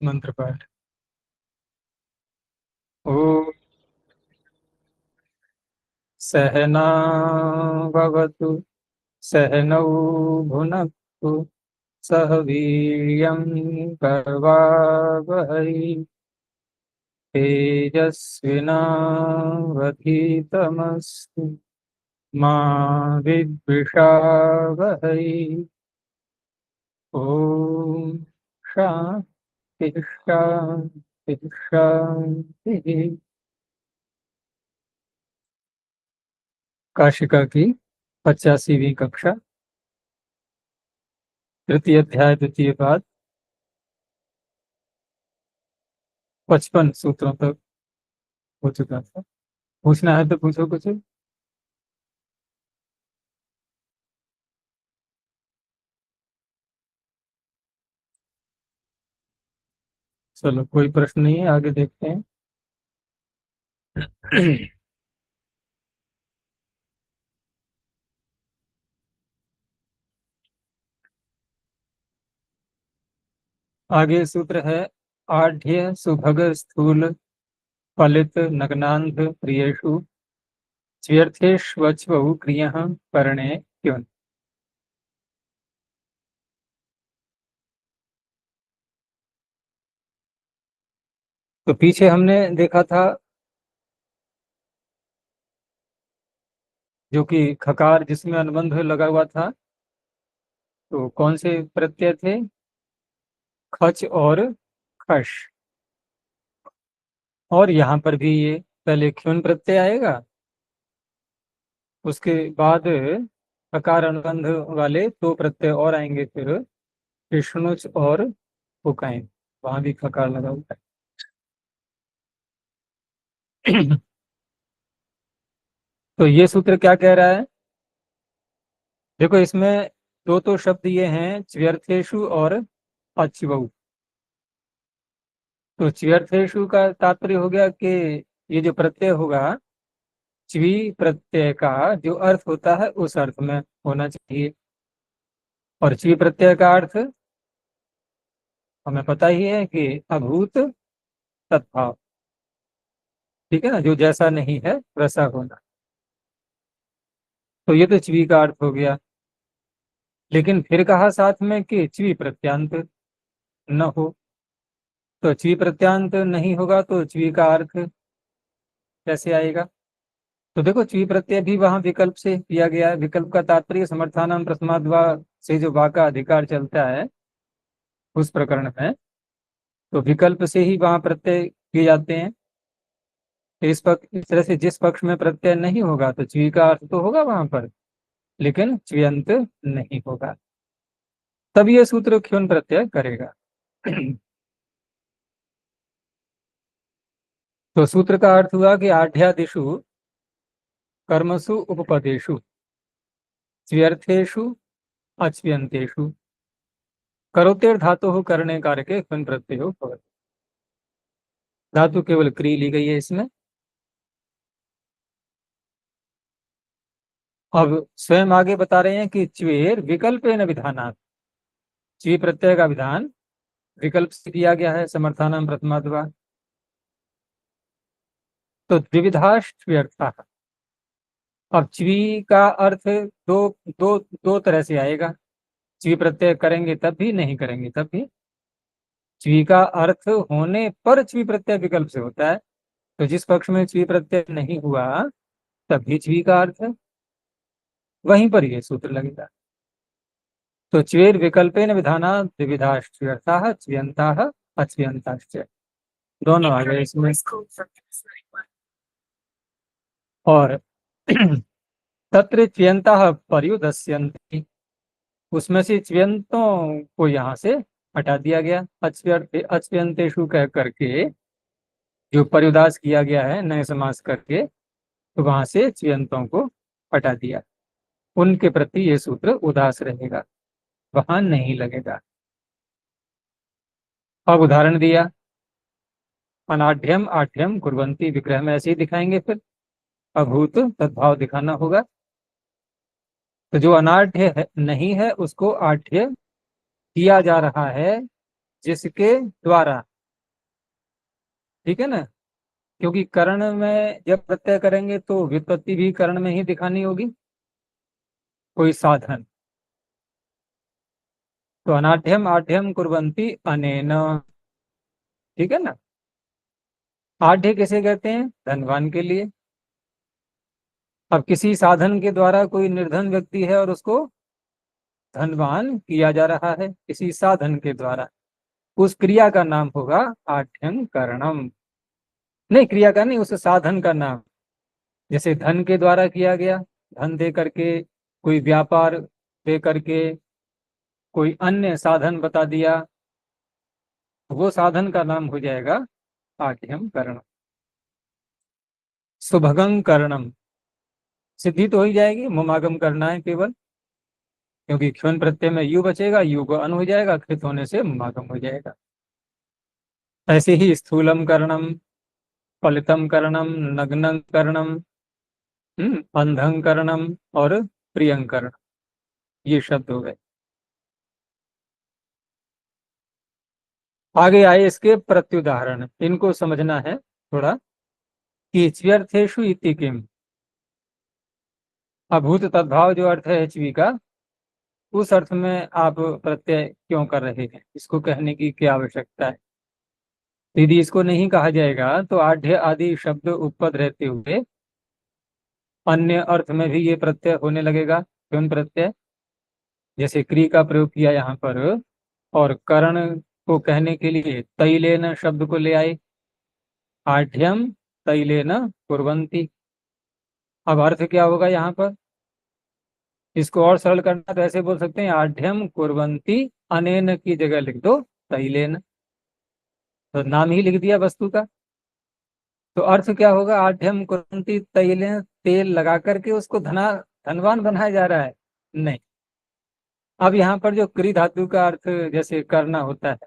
मंत्र पाठ। ओ सहना भवतु सहनौ भुनक्तु सह वीर्यं करवावहै तेजस्विनावधीतमस्तु मा विद्विषावहै। ओम शांति शांति शांति। काशिका की 85वीं कक्षा, तृतीय अध्याय द्वितीय पाद, 55 सूत्रों तक हो चुका था। पूछना है तो पूछो कुछ। चलो, कोई प्रश्न नहीं है, आगे देखते हैं। आगे सूत्र है, आढ़्य सुभग स्थूल फलित नग्नांध प्रियेषु च्यर्थेष्वच्वौ क्रियः करणे क्यों। तो पीछे हमने देखा था जो कि खकार जिसमें अनुबंध लगा हुआ था, तो कौन से प्रत्यय थे? खच और खश। और यहाँ पर भी ये पहले ख्युन प्रत्यय आएगा, उसके बाद खकार अनुबंध वाले दो प्रत्यय और आएंगे, फिर विष्णुच और पुकाएं, वहां भी खकार लगा हुआ है। तो ये सूत्र क्या कह रहा है? देखो, इसमें दो तो शब्द ये हैं, च्यर्थेषु और अच्वौ। तो च्यर्थेषु का तात्पर्य हो गया कि ये जो प्रत्यय होगा, च्वी प्रत्यय का जो अर्थ होता है उस अर्थ में होना चाहिए। और च्वी प्रत्यय का अर्थ हमें पता ही है कि अभूत तद्भाव, ठीक है ना, जो जैसा नहीं है वैसा होना। तो ये तो च्वी का अर्थ हो गया। लेकिन फिर कहा साथ में कि च्वी प्रत्यांत न हो। तो च्वी प्रत्यांत नहीं होगा तो च्वी का अर्थ कैसे आएगा? तो देखो, च्वी प्रत्यय भी वहां विकल्प से किया गया है। विकल्प का तात्पर्य समर्थानाम प्रथमाद्वा से जो वा का अधिकार चलता है उस प्रकरण में, तो विकल्प से ही वहां प्रत्यय किए जाते हैं। तो इस तरह से जिस पक्ष में प्रत्यय नहीं होगा तो च्वी का अर्थ तो होगा वहां पर, लेकिन च्व्यंत नहीं होगा, तब ये सूत्र ख्युन प्रत्यय करेगा। तो सूत्र का अर्थ हुआ कि आढ़्यादिषु कर्मसु उपपदेषु च्व्यर्थेषु अच्व्यंतेषु करोतेर धातु करने कारके ख्युन प्रत्ययो भवति। धातु केवल क्री ली गई है इसमें। अब स्वयं आगे बता रहे हैं कि च्वेर विकल्पेन विधानात्, च्वी प्रत्यय का विधान विकल्प से दिया गया है, समर्थानाम प्रथमाद्वा। तो द्विविधाश्च्व्यर्थः। अब च्वी का अर्थ दो दो दो तरह से आएगा। च्वी प्रत्यय करेंगे तब भी, नहीं करेंगे तब भी। च्वी का अर्थ होने पर च्वी प्रत्यय विकल्प से होता है, तो जिस पक्ष में च्वी प्रत्यय नहीं हुआ तभी च्वी का अर्थ है, वहीं पर ये सूत्र लगेगा। तो च्वेर विकल्पेन विधाना द्विविधाश्च्यर्थाः च्व्यन्ताः अच्व्यन्ताश्च, दोनों आ गए इसमें। और तत्र च्व्यन्ताः पर्युदस्यन्ति, उसमें से च्व्यंतों को यहाँ से हटा दिया गया। अच्व्यंतेषु कह करके जो पर्युदास किया गया है नए समास करके, तो वहां से च्व्यंतों को हटा दिया। उनके प्रति ये सूत्र उदास रहेगा, वहां नहीं लगेगा। अब उदाहरण दिया, अनाढ़्यम आढ़्यम कुर्वन्ति, विग्रह में ऐसे ही दिखाएंगे, फिर अभूत तद्भाव दिखाना होगा। तो जो अनाढ़्य नहीं है उसको आढ़्य किया जा रहा है, जिसके द्वारा ठीक है ना, क्योंकि करण में जब प्रत्यय करेंगे तो व्युत्पत्ति भी करण में ही दिखानी होगी, कोई साधन। तो अनाढ़यम आढ़यम कुर्वन्ति अनेन, ठीक है ना। आढ़्य किसे कहते हैं? धनवान के लिए। अब किसी साधन के द्वारा कोई निर्धन व्यक्ति है और उसको धनवान किया जा रहा है किसी साधन के द्वारा, उस क्रिया का नाम होगा आढ़्यम करणम। नहीं, क्रिया का नहीं, उस साधन का नाम। जैसे धन के द्वारा किया गया, धन दे करके, कोई व्यापार दे करके, कोई अन्य साधन बता दिया, वो साधन का नाम हो जाएगा आढ़्यम करणम। सुभगं करणम, सिद्धि तो हो ही जाएगी, मुमागम करना है केवल, क्योंकि क्षण प्रत्यय में यू बचेगा, यू को अन हो जाएगा, कृत होने से मुमागम हो जाएगा। ऐसे ही स्थूलम करणम, फलितम करणम, नग्नं करणम, अंधं करणम और प्रियं करणम, ये शब्द हो गए। आगे आए इसके प्रत्युदाहरण, इनको समझना है थोड़ा। कि च्व्यर्थेषु इति किम, अभूत तद्भाव जो अर्थ है च्वी का, उस अर्थ में आप प्रत्यय क्यों कर रहे हैं, इसको कहने की क्या आवश्यकता है। यदि इसको नहीं कहा जाएगा तो आढ़्य आदि शब्द उपपद रहते हुए अन्य अर्थ में भी ये प्रत्यय होने लगेगा, क्यों प्रत्यय। जैसे क्री का प्रयोग किया यहाँ पर, और करण को कहने के लिए तैलेन शब्द को ले आए, आढ़्यम तैलेन कुर्वन्ति। अब अर्थ क्या होगा यहाँ पर, इसको और सरल करना तो ऐसे बोल सकते हैं, आढ़्यम कुर्वन्ति अनेन की जगह लिख दो तैलेन, तो नाम ही लिख दिया वस्तु का। तो अर्थ क्या होगा, आढ़्यम कुर्वन्ति तैलेन, तेल लगा करके उसको धनवान बनाया जा रहा है, नहीं। अब यहाँ पर जो क्री धातु का अर्थ जैसे करना होता है,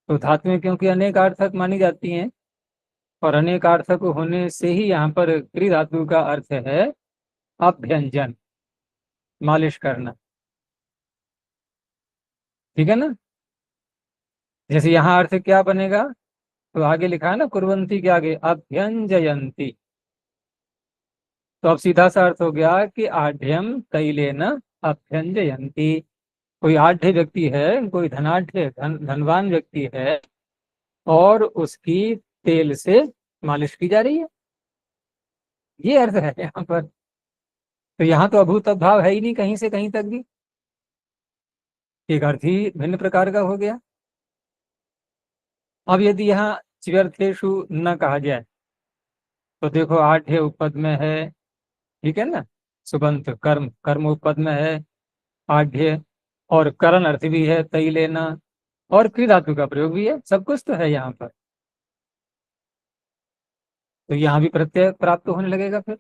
तो धातुएं क्योंकि अनेक अर्थक मानी जाती हैं, और अनेक अर्थक होने से ही यहाँ पर क्री धातु का अर्थ है अभ्यंजन, मालिश करना, ठीक है ना। जैसे यहाँ अर्थ क्या बनेगा, तो आगे लिखा है ना कुर्वन्ति के आगे अभ्यंजयंती, तो अब सीधा सा अर्थ हो गया कि आढ़्यम तैलेन अभ्यंजयंती। कोई आढ़्य व्यक्ति है, कोई धनवान व्यक्ति है, और उसकी तेल से मालिश की जा रही है, ये अर्थ है यहाँ पर। तो यहाँ तो अभूत भाव है ही नहीं कहीं से कहीं तक भी, एक अर्थ ही भिन्न प्रकार का हो गया। अब यदि यहाँ च्व्यर्थेषु न कहा जाए, तो देखो आढ़्य उपपद में है, ठीक है ना, सुबंत कर्म, कर्म उपपद में है आढ़्य, और करण अर्थ भी है तई लेना, और क्री धातु का प्रयोग भी है, सब कुछ तो है यहाँ पर। तो यहाँ भी प्रत्यय प्राप्त होने लगेगा फिर।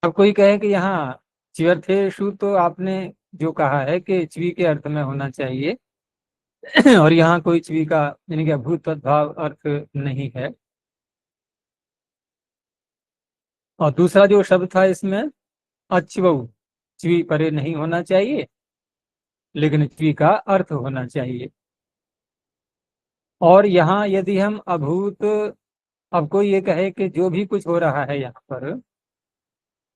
अब कोई कहे कि यहाँ च्व्यर्थेषु तो आपने जो कहा है कि च्वी के अर्थ में होना चाहिए, और यहाँ कोई च्वी का यानी कि अभूत तद्भाव अर्थ नहीं है। और दूसरा जो शब्द था इसमें अच्वौ, च्वी परे नहीं होना चाहिए, लेकिन च्वी का अर्थ होना चाहिए। और यहाँ यदि हम अभूत, अब कोई ये कहे कि जो भी कुछ हो रहा है यहाँ पर,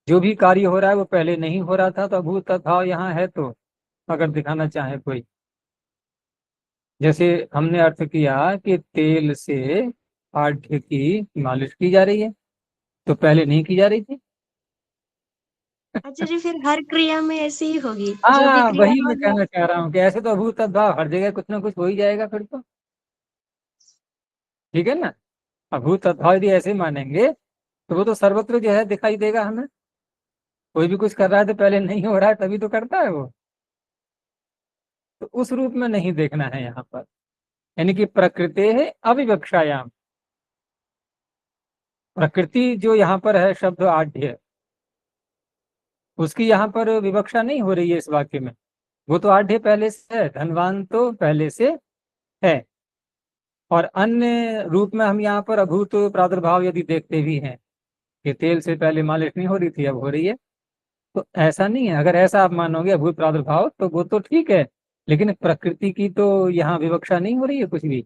जो भी कार्य हो रहा है वो पहले नहीं हो रहा था, तो अभूत तद्भाव यहाँ है, तो अगर दिखाना चाहे कोई, जैसे हमने अर्थ किया कि तेल से आढ़्य की मालिश की जा रही है, तो पहले नहीं की जा रही थी। अच्छा जी, फिर हर क्रिया में ऐसी ही होगी, जो भी हाँ, क्रिया वही हो मैं जाए। कहना चाह रहा हूँ कि ऐसे तो अभूत तद्भाव हर जगह कुछ ना कुछ हो ही जाएगा फिर तो, ठीक है ना। अभूत तद्भाव यदि ऐसे मानेंगे तो वो तो सर्वत्र जो है दिखाई देगा हमें, कोई भी कुछ कर रहा है तो पहले नहीं हो रहा है तभी तो करता है वो, तो उस रूप में नहीं देखना है यहाँ पर। यानी कि प्रकृति है अविवक्षायाम, प्रकृति जो यहाँ पर है शब्द आढ़्य, उसकी यहाँ पर विवक्षा नहीं हो रही है इस वाक्य में, वो तो आढ़्य पहले से है, धनवान तो पहले से है। और अन्य रूप में हम यहाँ पर अभूत प्रादुर्भाव यदि देखते भी हैं कि तेल से पहले मालिश नहीं हो रही थी, अब हो रही है, तो ऐसा नहीं है। अगर ऐसा आप मानोगे अभूत प्रादुर्भाव, तो वो तो ठीक है, लेकिन प्रकृति की तो यहाँ विवक्षा नहीं हो रही है कुछ भी,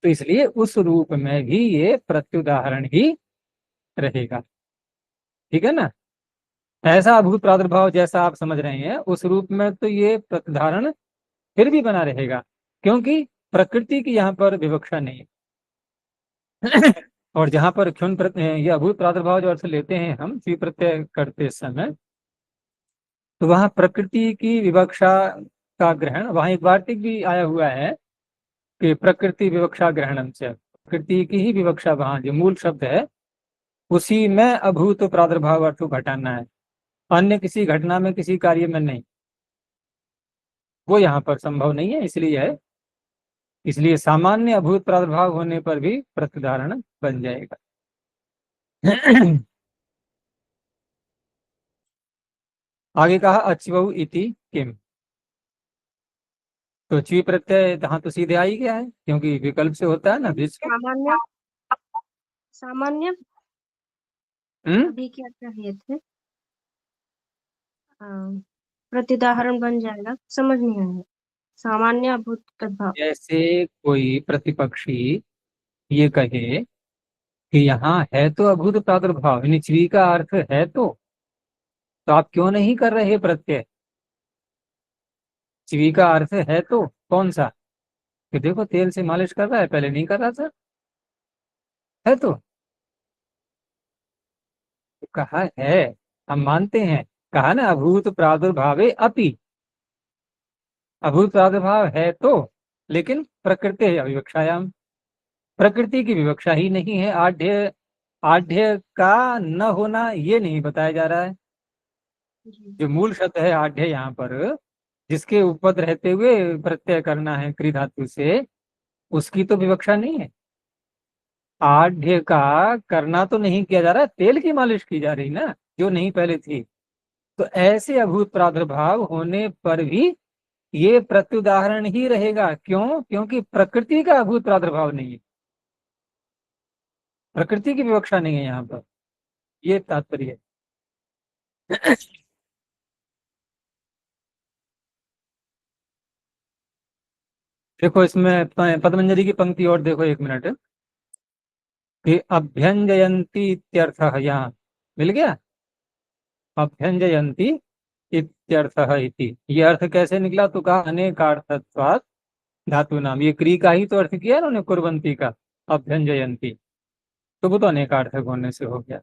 तो इसलिए उस रूप में भी ये प्रत्युदाहरण ही रहेगा। ठीक है ना। ऐसा अभूत प्रादुर्भाव जैसा आप समझ रहे हैं उस रूप में तो ये प्रतिधारण फिर भी बना रहेगा, क्योंकि प्रकृति की यहाँ पर विवक्षा नहीं है। और जहां पर ये अभूत प्रादुर्भाव जो अर्थ लेते हैं हम द्वि प्रत्यय करते समय, तो वहां प्रकृति की विवक्षा का ग्रहण, वहां एक वार्तिक भी आया हुआ है कि प्रकृति विवक्षा ग्रहणम से, प्रकृति की ही विवक्षा, वहां जो मूल शब्द है उसी में अभूत प्रादुर्भाव अर्थ को घटाना है, अन्य किसी घटना में किसी कार्य में नहीं, वो यहाँ पर संभव नहीं है, इसलिए है। इसलिए सामान्य अभूत प्रादुर्भाव होने पर भी प्रतिधारण बन जाएगा। आगे कहा अच्वौ इति किम, तो ची प्रत्यय यहाँ तो सीधे आ ही गया है, क्योंकि विकल्प से होता है ना बीच का। सामान्य सामान्य हम्म। अभी क्या चाहिए थे? प्रतिदाहरण बन जाएगा, समझ नहीं आया। सामान्य अभूत प्रभाव। जैसे कोई प्रतिपक्षी ये कहे कि यहाँ है तो अभूत प्रादुर्भाव, यानी ची का अर्थ है तो आप क्यों नहीं कर रहे प्रत्यय? ची का अर्थ है तो कौन सा, कि देखो तेल से मालिश कर रहा है, पहले नहीं कर रहा था, है तो कहा है, हम मानते हैं, कहा ना अभूत प्रादुर्भावे अपि, अभूत प्रादुर्भाव है तो, लेकिन प्रकृति अविवक्षायाम, प्रकृति की विवक्षा ही नहीं है, आढ़्य आढ़्य का न होना ये नहीं बताया जा रहा है। जी। जो मूल शब्द है आढ़्य यहाँ पर, जिसके उपपद रहते हुए प्रत्यय करना है क्री धातु से, उसकी तो विवक्षा नहीं है। आढ़्य का करना तो नहीं किया जा रहा, तेल की मालिश की जा रही ना, जो नहीं पहले थी। तो ऐसे अभूत प्रादुर्भाव होने पर भी ये प्रत्युदाहरण ही रहेगा, क्यों? क्योंकि प्रकृति का अभूत प्रादुर्भाव नहीं है, प्रकृति की विवक्षा नहीं है यहाँ पर, ये तात्पर्य है। देखो इसमें पदमंजरी की पंक्ति और देखो, एक मिनट, कि अभ्यंजयंती इत्यर्थः, यहाँ मिल गया, अभ्यंजयंती इत्यर्थः इति, ये अर्थ कैसे निकला? तो कहा अनेकार्थत्वात् धातु नाम, ये क्री का ही तो अर्थ किया उन्होंने कुर्वंती का, अभ्यंजयंती, तो वो तो अनेकार्थक होने से हो गया।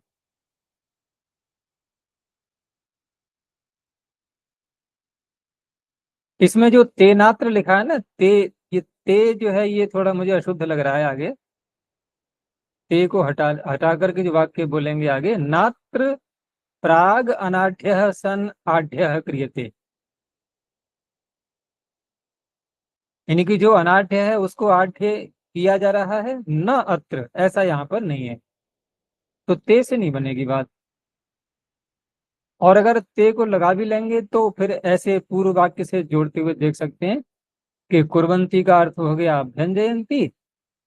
इसमें जो तेनात्र लिखा है ना, ये ते जो है ये थोड़ा मुझे अशुद्ध लग रहा है। आगे ते को हटा करके जो वाक्य बोलेंगे आगे, नात्र प्राग अनाढ़ सन आढ़ क्रियते, यानी कि जो अनाढ़ है उसको आढ़ किया जा रहा है, न अत्र, ऐसा यहाँ पर नहीं है, तो ते से नहीं बनेगी बात। और अगर ते को लगा भी लेंगे तो फिर ऐसे पूर्व वाक्य से जोड़ते हुए देख सकते हैं कि कुर्वंती का अर्थ हो गया अभ्यंजयंती,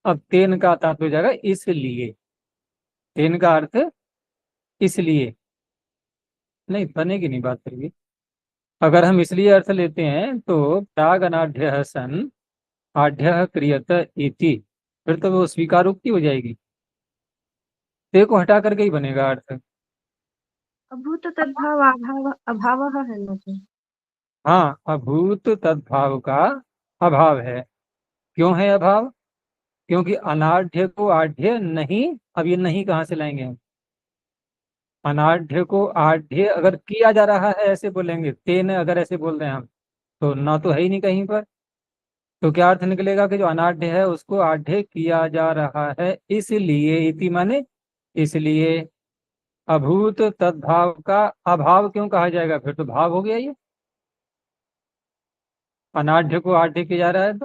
अब तेन का तात्पर्य हो जाएगा इसलिए, तेन का अर्थ इसलिए, नहीं बनेगी नहीं बात फिर भी। अगर हम इसलिए अर्थ लेते हैं तो प्राग अनाढ़ सन आढ़ क्रियत इति, फिर तो वो स्वीकारोक्ति हो जाएगी, ते को हटा करके ही बनेगा अर्थ। अभूत तद्भाव अभाव अभाव है ना तो। हाँ, अभूत तद्भाव का अभाव है। क्यों है अभाव? क्योंकि अनाढ़ को आढ़्य नहीं, अब ये नहीं कहाँ से लाएंगे हम? अनाढ़ को आढ़्य अगर किया जा रहा है ऐसे बोलेंगे, तेन अगर ऐसे बोल रहे हैं हम, तो ना तो है ही नहीं कहीं पर, तो क्या अर्थ निकलेगा कि जो अनाढ़ है उसको आढ़्य किया जा रहा है, इसलिए, इति माने इसलिए, अभूत तद्भाव का अभाव क्यों कहा जाएगा? फिर तो भाव हो गया ये, अनाढ़ को आढ़्य किया जा रहा है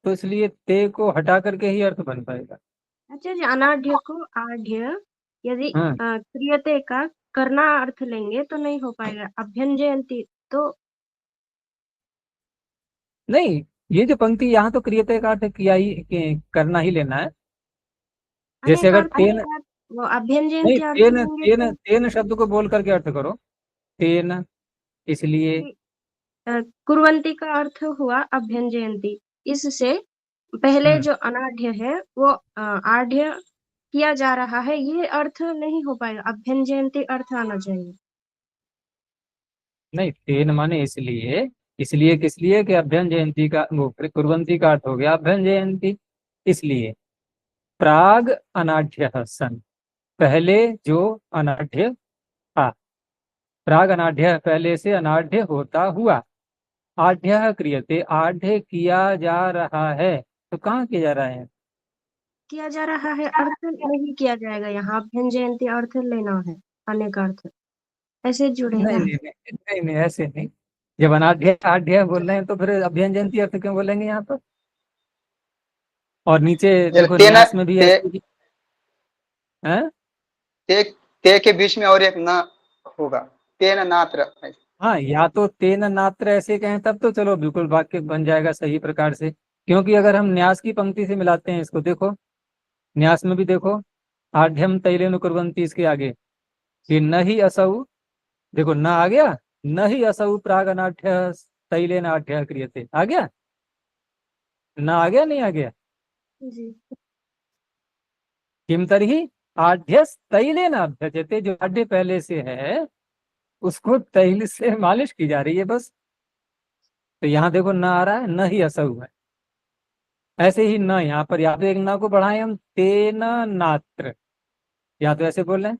तो इसलिए ते को हटा करके ही अर्थ बन पाएगा। अच्छा जी, अनाढ़ को आढ़्य यदि हाँ, क्रियते का करना अर्थ लेंगे तो नहीं हो पाएगा। अभ्यंजयंती तो नहीं, ये जो पंक्ति यहाँ तो क्रियते का अर्थ किया ही करना ही लेना है। जैसे अगर अनेकार्थ तेन, अनेकार्थ वो नहीं अभ्यंजयंती अर्थ तेन लेंगे तेन तो तेन शब्द को बोल करके अर्थ करो, तेन, इसलिए, कुर्वन्ति का अर्थ हुआ अभ्यंजयन्ति। इससे पहले जो अनाढ़ है वो आढ़ किया जा रहा है, ये अर्थ नहीं हो पाएगा, अभ्यंजयन्ति अर्थ आना चाहिए। नहीं, तेन माने इसलिए, इसलिए किस लिए कि अभ्यन जयंती का वो कुर्वंती का अर्थ हो गया अभ्यन जयंती। इसलिए प्राग अनाढ़ सन, पहले जो अनाढ़ था, प्राग अनाढ़ पहले से अनाढ़ होता हुआ, आढ़ क्रियते आढ़ किया जा रहा है। तो कहाँ किया जा रहा है? किया जा रहा है अर्थ नहीं किया जाएगा, यहाँ अभ्यंजयन्ति अर्थ लेना है, अनेक अर्थ ऐसे नहीं जुड़ेगा। नहीं नहीं नहीं नहीं, ऐसे नहीं। जब अनाढ़ आढ़ बोल रहे हैं तो फिर अभ्यन जयंती अर्थ क्यों बोलेंगे यहाँ पर? और नीचे देखो ते न न्यास में भी ते, ऐसे ही है। ते, ते के बीच में और एक न होगा, तेन नात्र। हाँ, या तो तेन नात्र ऐसे कहें तब तो चलो बिल्कुल वाक्य बन जाएगा सही प्रकार से। क्योंकि अगर हम न्यास की पंक्ति से मिलाते हैं इसको, देखो न्यास में भी देखो, आढ़्यम तैलेन कुर्वन्ति, इसके आगे कि न ही असौ, देखो न आ गया, न ही असौ प्रागनाढ़ तैलेन आढ़्य क्रियते, आ गया, न आ गया, नहीं आ गया। जी। किम तरही आढ़्यस तैलेन अभ्यजते, जो आढ़्य पहले से है उसको तैल से मालिश की जा रही है बस। तो यहाँ देखो न आ रहा है, न ही असौ है। ऐसे ही न यहाँ पर, या तो एक न को बढ़ाएं हम, तेन नात्र, या तो ऐसे बोल रहे हैं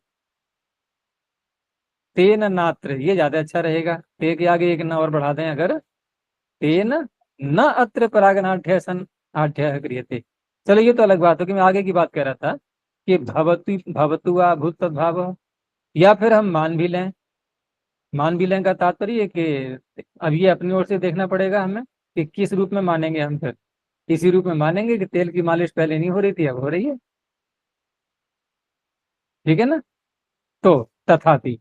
तेन नात्र, ये ज्यादा अच्छा रहेगा। ते के आगे एक न और बढ़ा दें अगर, तेन न अत्र परागनाढ़ सन आढ़्य क्रियते। चलो ये तो अलग बात हो कि मैं आगे की बात कर रहा था कि भवतु भवतु वा भूत तद्भाव, या फिर हम मान भी लें। मान भी लें का तात्पर्य है कि अब ये अपनी ओर से देखना पड़ेगा हमें कि किस रूप में मानेंगे हम। फिर इसी रूप में मानेंगे कि तेल की मालिश पहले नहीं हो रही थी, अब हो रही है। ठीक है ना? तो तथापि,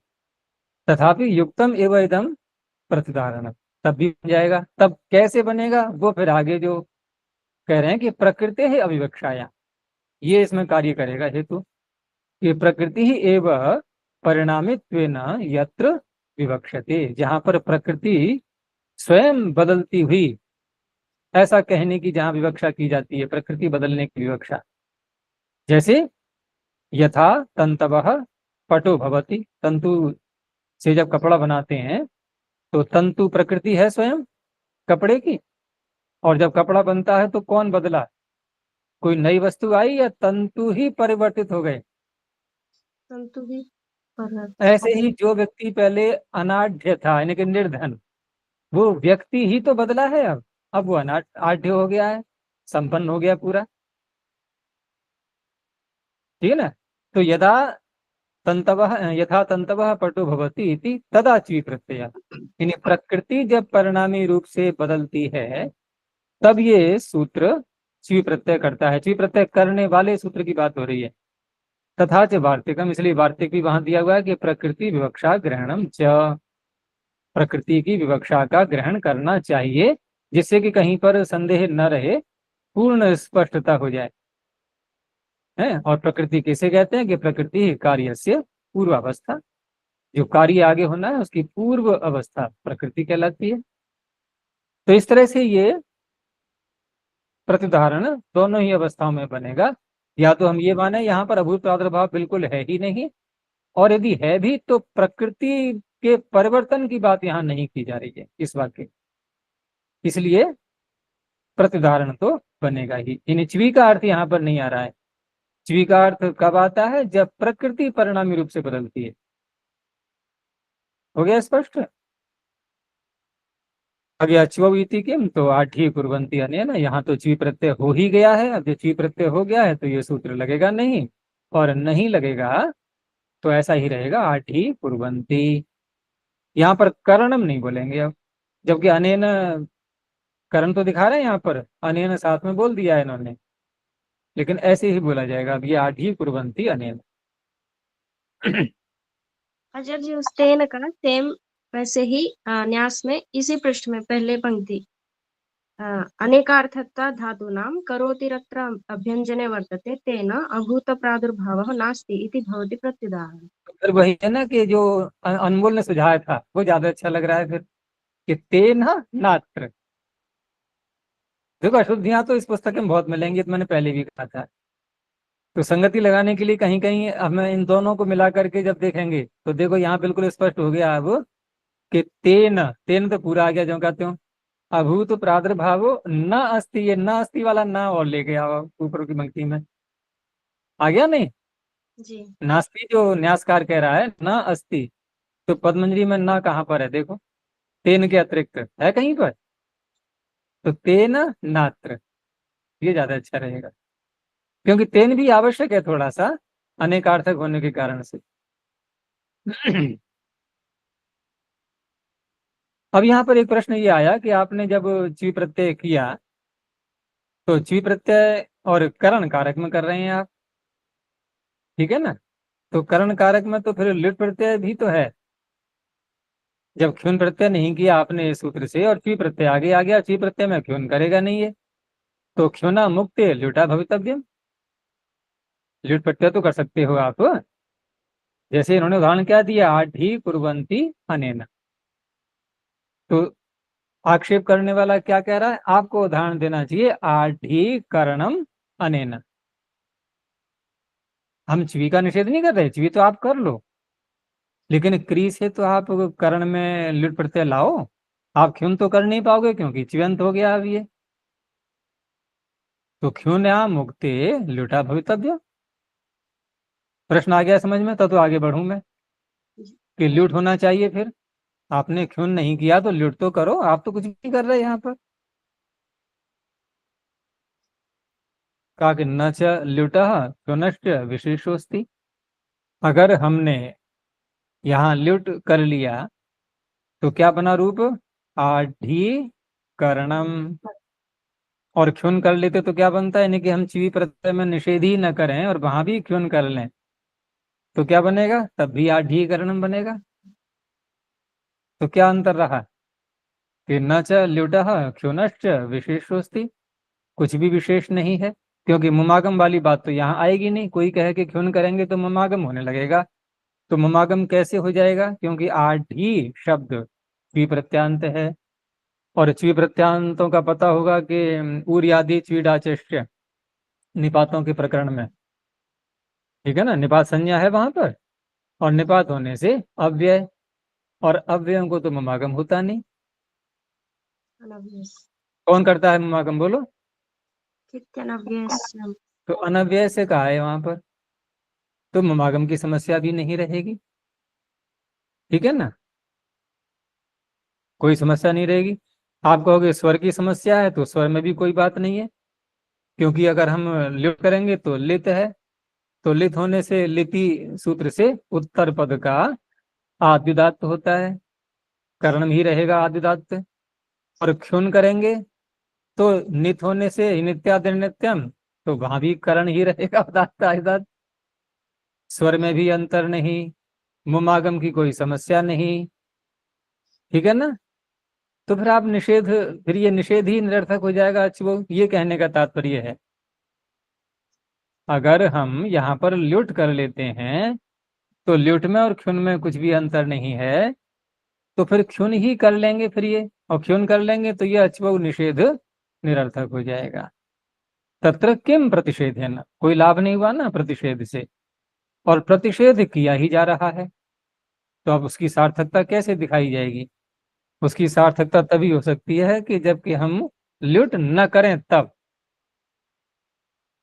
तथापि युक्तम एवं इदम प्रतिधारण, तब भी बन जाएगा। तब कैसे बनेगा वो फिर आगे जो कह रहे हैं कि प्रकृति है अविवक्षाया, ये इसमें कार्य करेगा हेतु कि प्रकृति ही एवं परिणामित्वेन यत्र विवक्षते, जहां पर प्रकृति स्वयं बदलती हुई, ऐसा कहने की जहां विवक्षा की जाती है, प्रकृति बदलने की विवक्षा। जैसे यथा तंतवः पटो भवति, तंतु से जब कपड़ा बनाते हैं तो तंतु प्रकृति है स्वयं कपड़े की, और जब कपड़ा बनता है तो कौन बदला? कोई नई वस्तु आई या तंतु ही परिवर्तित हो गए? तंतु भी पर ऐसे ही जो व्यक्ति पहले अनाढ़ था यानी कि निर्धन, वो व्यक्ति ही तो बदला है। अब वो अनाढ़ हो गया है, संपन्न हो गया पूरा। ठीक है ना? तो यथा तंतवः पटो भवति इति तदा च्वी प्रत्यय, यानी प्रकृति जब परिणामी रूप से बदलती है तब ये सूत्र च्वी प्रत्यय करता है। च्वी प्रत्यय करने वाले सूत्र की बात हो रही है। तथा च वार्तिकम, इसलिए वार्तिक भी वहां दिया हुआ है कि प्रकृति विवक्षा ग्रहणम च, प्रकृति की विवक्षा का ग्रहण करना चाहिए, जिससे कि कहीं पर संदेह न रहे, पूर्ण स्पष्टता हो जाए। है, और प्रकृति किसे कहते हैं कि प्रकृति कार्य से पूर्वावस्था, जो कार्य आगे होना है उसकी पूर्व अवस्था प्रकृति कहलाती है। तो इस तरह से ये प्रतिधारण दोनों ही अवस्थाओं में बनेगा। या तो हम ये माने यहाँ पर अभूत प्रादुर्भाव बिल्कुल है ही नहीं, और यदि है भी तो प्रकृति के परिवर्तन की बात यहाँ नहीं की जा रही है इस वाक्य की। इसलिए प्रतिधारण तो बनेगा ही। इन च्वी का अर्थ यहाँ पर नहीं आ रहा है। च्वी का अर्थ कब आता है? जब प्रकृति परिणामी रूप से बदलती है। हो गया स्पष्ट? आगे अच्वती किम, तो आठी कुर्वंती अनेन, यहाँ तो च्वी प्रत्यय हो ही गया है। अब जो च्वी प्रत्यय हो गया है तो ये सूत्र लगेगा नहीं, और नहीं लगेगा तो ऐसा ही रहेगा आठी कुर्वंती। यहाँ पर करणम नहीं बोलेंगे अब, जबकि अनेन करण तो दिखा रहे हैं यहाँ पर, अनेन साथ में बोल दिया है इन्होंने, लेकिन ऐसे ही बोला जाएगा अब, ये आठी कुर्वंती अनेन। आचार्य जी उस तेन का सेम वैसे ही न्यास में इसी पृष्ठ में पहले पंक्ति अनेकार्थत्वा धातूनां करोतिरत्र अभ्यञ्जने वर्तते तेन अभूत प्रादुर्भावः नास्ति इति भवति प्रत्युदाहरणम्। फिर वही है ना कि जो अनमोल ने सुझाया था वो ज्यादा अच्छा लग रहा है फिर। कि तेन नात्र। देखो अशुद्धियां तो इस पुस्तक में बहुत मिलेंगी, तो मैंने पहले भी कहा था। तो संगति लगाने के लिए कहीं कहीं हमें इन दोनों को मिला करके जब देखेंगे तो देखो यहाँ बिल्कुल स्पष्ट हो गया अब कि तेन, तेन तो पूरा आ गया जो कहते हो। अभूत प्रादुर्भावो न अस्ति, ये न अस्ति वाला ना और ले गया ऊपर की पंक्ति में आ गया नहीं। जी। नास्ति जो न्यासकार कह रहा है न अस्ति, तो पद्मंजरी में ना कहाँ पर है देखो, तेन के अतिरिक्त है कहीं पर, तो तेन नात्र ये ज्यादा अच्छा रहेगा, क्योंकि तेन भी आवश्यक है थोड़ा सा अनेकार्थक होने के कारण से। अब यहाँ पर एक प्रश्न ये आया कि आपने जब ची प्रत्यय किया तो ची प्रत्यय और करण कारक में कर रहे हैं आप, ठीक है ना। तो करण कारक में तो फिर लिट प्रत्यय भी तो है। जब ख्यून प्रत्यय नहीं किया आपने इस सूत्र से और ची प्रत्यय आगे आ गया, ची प्रत्यय में ख्यून करेगा नहीं है, तो ख्यूना मुक्त ल्युटा भवितव्यम, ल्युट प्रत्यय तो कर सकते हो आप। जैसे इन्होंने उदाहरण क्या दिया, आढ़ी कुर्वंती अनेन, तो आक्षेप करने वाला क्या कह रहा है, आपको उदाहरण देना चाहिए आढ़ी करणम अनेन। हम च्वी का निषेध नहीं कर रहे, च्वी तो आप कर लो, लेकिन क्री से तो आप कर्ण में लुट प्रत्यय लाओ। आप ख्यून तो कर नहीं पाओगे क्योंकि च्यंत हो गया अब ये, तो ख्यून्या मुक्ते लुटा भवितव्य। प्रश्न आ गया समझ में, तो आगे बढ़ूं मैं कि ल्यूट होना चाहिए। फिर आपने ख्यून नहीं किया तो ल्यूट तो करो, आप तो कुछ नहीं कर रहे यहाँ पर। कहा कि न च ल्युट ख्यूनश्च विशेषोस्ति, अगर हमने यहाँ ल्युट कर लिया तो क्या बना रूप, आढ़ी करणम, और ख्यून कर लेते तो क्या बनता है, यानी कि हम च्वी प्रत्यय में निषेध ही न करें और वहां भी ख्यून कर लें तो क्या बनेगा, तब भी आढ़ी करणम बनेगा। तो क्या अंतर रहा कि न च ल्युट ख्यूनश्च विशेषोस्ति, कुछ भी विशेष नहीं है, क्योंकि मुमागम वाली बात तो यहाँ आएगी नहीं। कोई कहे कि ख्यून करेंगे तो मुमागम होने लगेगा, तो मुमागम कैसे हो जाएगा, क्योंकि आढ़ी शब्द च्वी प्रत्यांत है, और च्वी प्रत्यांतों का पता होगा कि ऊर्यादि च्वीडाचेष्ट निपातों के प्रकरण में, ठीक है ना, निपात संज्ञा है वहां पर, और निपात होने से अव्यय, और अव्ययों को तो मुमागम होता नहीं। अनव्यस कौन करता है मुमागम बोलो, कित्यनव्यस्यम। तो अनव्यय से कहा है वहां पर, तो मुमागम की समस्या भी नहीं रहेगी, ठीक है ना, कोई समस्या नहीं रहेगी। आप कहोगे स्वर की समस्या है, तो स्वर में भी कोई बात नहीं है, क्योंकि अगर हम लिट करेंगे तो लित है, तो लित होने से लिपि सूत्र से उत्तर पद का आद्युदात्त होता है, कर्ण ही रहेगा आद्युदात्त। और क्षुन करेंगे तो नित होने से नित्यादि नित्यम, तो वहां भी कर्ण ही रहेगा उदात्त आद्युदात्त, स्वर में भी अंतर नहीं, मुमागम की कोई समस्या नहीं, ठीक है ना। तो फिर आप निषेध, फिर ये निषेध ही निरर्थक हो जाएगा। अच्छा, वो ये कहने का तात्पर्य है अगर हम यहाँ पर ल्युट कर लेते हैं तो ल्युट में और ख्युन में कुछ भी अंतर नहीं है, तो फिर ख्युन ही कर लेंगे फिर ये, और ख्युन कर लेंगे तो ये अचवो निषेध निरर्थक हो जाएगा। तत्र किम प्रतिषेध है ना, कोई लाभ नहीं हुआ ना प्रतिषेध से, और प्रतिषेध किया ही जा रहा है, तो अब उसकी सार्थकता कैसे दिखाई जाएगी, उसकी सार्थकता तभी हो सकती है कि जबकि हम ल्युट न करें तब।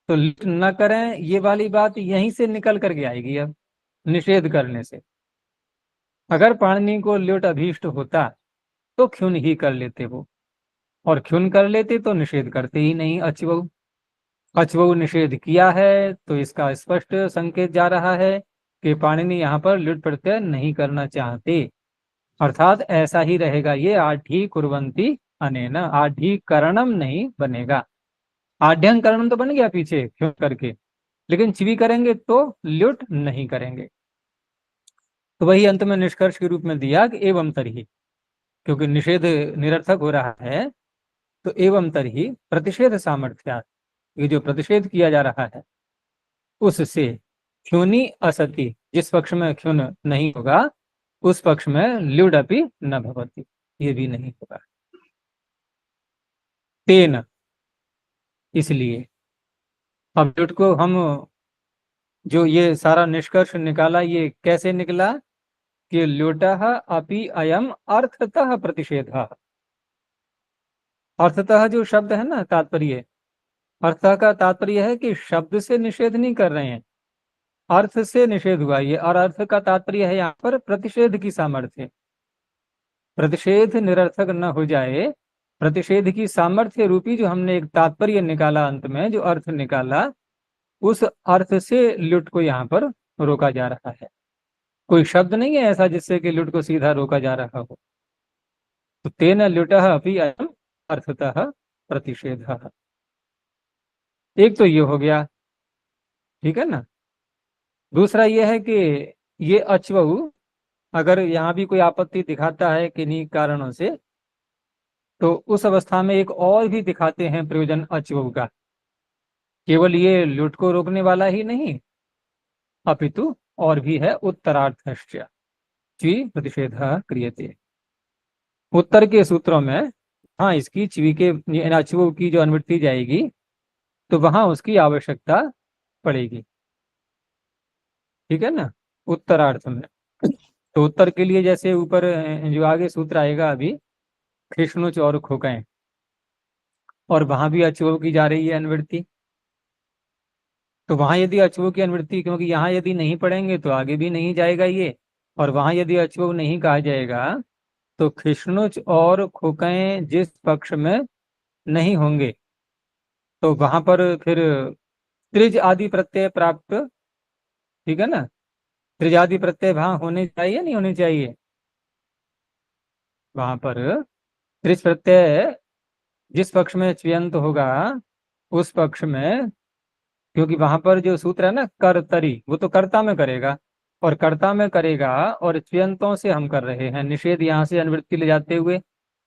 तो ल्युट न करें ये वाली बात यहीं से निकल करके आएगी अब निषेध करने से। अगर पाणिनि को ल्युट अभीष्ट होता तो ख्युन ही कर लेते वो, और ख्युन कर लेते तो निषेध करते ही नहीं अचवऊ। अचवऊ निषेध किया है तो इसका स्पष्ट संकेत जा रहा है कि पाणिनि यहाँ पर ल्युट प्रत्यय नहीं करना चाहते, अर्थात ऐसा ही रहेगा ये आढ़ी कुर्वंती अनेन, आढ़ी करणम नहीं बनेगा। आढ़्यं करणम तो बन गया पीछे ख्युन करके, लेकिन च्वी करेंगे तो ल्युट नहीं करेंगे। तो वही अंत में निष्कर्ष के रूप में दिया कि एवं तरही, क्योंकि निषेध निरर्थक हो रहा है, तो एवं तरही प्रतिषेध सामर्थ्यात्, ये जो प्रतिषेध किया जा रहा है उससे ख्युनी असति, जिस पक्ष में ख्युन नहीं होगा उस पक्ष में ल्युडपि न भवति, ये भी नहीं होगा। तेन, इसलिए अब लुट को हम जो ये सारा निष्कर्ष निकाला, ये कैसे निकला कि लुटः अपि अयम अर्थतः प्रतिषेधः। अर्थतः जो शब्द है ना, तात्पर्य, अर्थतः का तात्पर्य है कि शब्द से निषेध नहीं कर रहे हैं, अर्थ से निषेध हुआ ये। और अर्थ का तात्पर्य है यहाँ पर प्रतिषेध की सामर्थ्य। प्रतिषेध निरर्थक न हो जाए, प्रतिषेध की सामर्थ्य रूपी जो हमने एक तात्पर्य निकाला, अंत में जो अर्थ निकाला, उस अर्थ से लुट को यहाँ पर रोका जा रहा है। कोई शब्द नहीं है ऐसा जिससे कि लुट को सीधा रोका जा रहा हो। तो तेन लुटः अपि अयम अर्थतः प्रतिषेधः। एक तो ये हो गया, ठीक है ना। दूसरा ये है कि ये अचवहु, अगर यहाँ भी कोई आपत्ति दिखाता है किन्हीं कारणों से, तो उस अवस्था में एक और भी दिखाते हैं प्रयोजन अचवहु का। केवल ये लुट को रोकने वाला ही नहीं, अपितु और भी है उत्तरार्थश्च च्वी प्रतिषेधः क्रियते। उत्तर के सूत्रों में, हाँ, इसकी च्वी के अचवहु की जो अनुवृत्ति जाएगी तो वहां उसकी आवश्यकता पड़ेगी, ठीक है ना, उत्तरार्थ में। तो उत्तर के लिए जैसे ऊपर जो आगे सूत्र आएगा अभी, कृष्णुच और खोकें, और वहां भी अचवहु की जा रही है अनुवृत्ति। तो वहां यदि अचवहु की अनुवृत्ति, क्योंकि यहाँ यदि नहीं पढ़ेंगे तो आगे भी नहीं जाएगा ये, और वहां यदि अचवहु नहीं कहा जाएगा तो कृष्णुच और खोकें जिस पक्ष में नहीं होंगे तो वहां पर फिर त्रिज आदि प्रत्यय प्राप्त, ठीक है ना। त्रिज आदि प्रत्यय वहां होने चाहिए, नहीं होने चाहिए। वहां पर त्रिज प्रत्यय जिस पक्ष में च्यंत होगा उस पक्ष में, क्योंकि वहां पर जो सूत्र है ना कर्तरी, वो तो कर्ता में करेगा, और कर्ता में करेगा, और च्यंतों से हम कर रहे हैं निषेध यहाँ से अनुवृत्ति ले जाते हुए।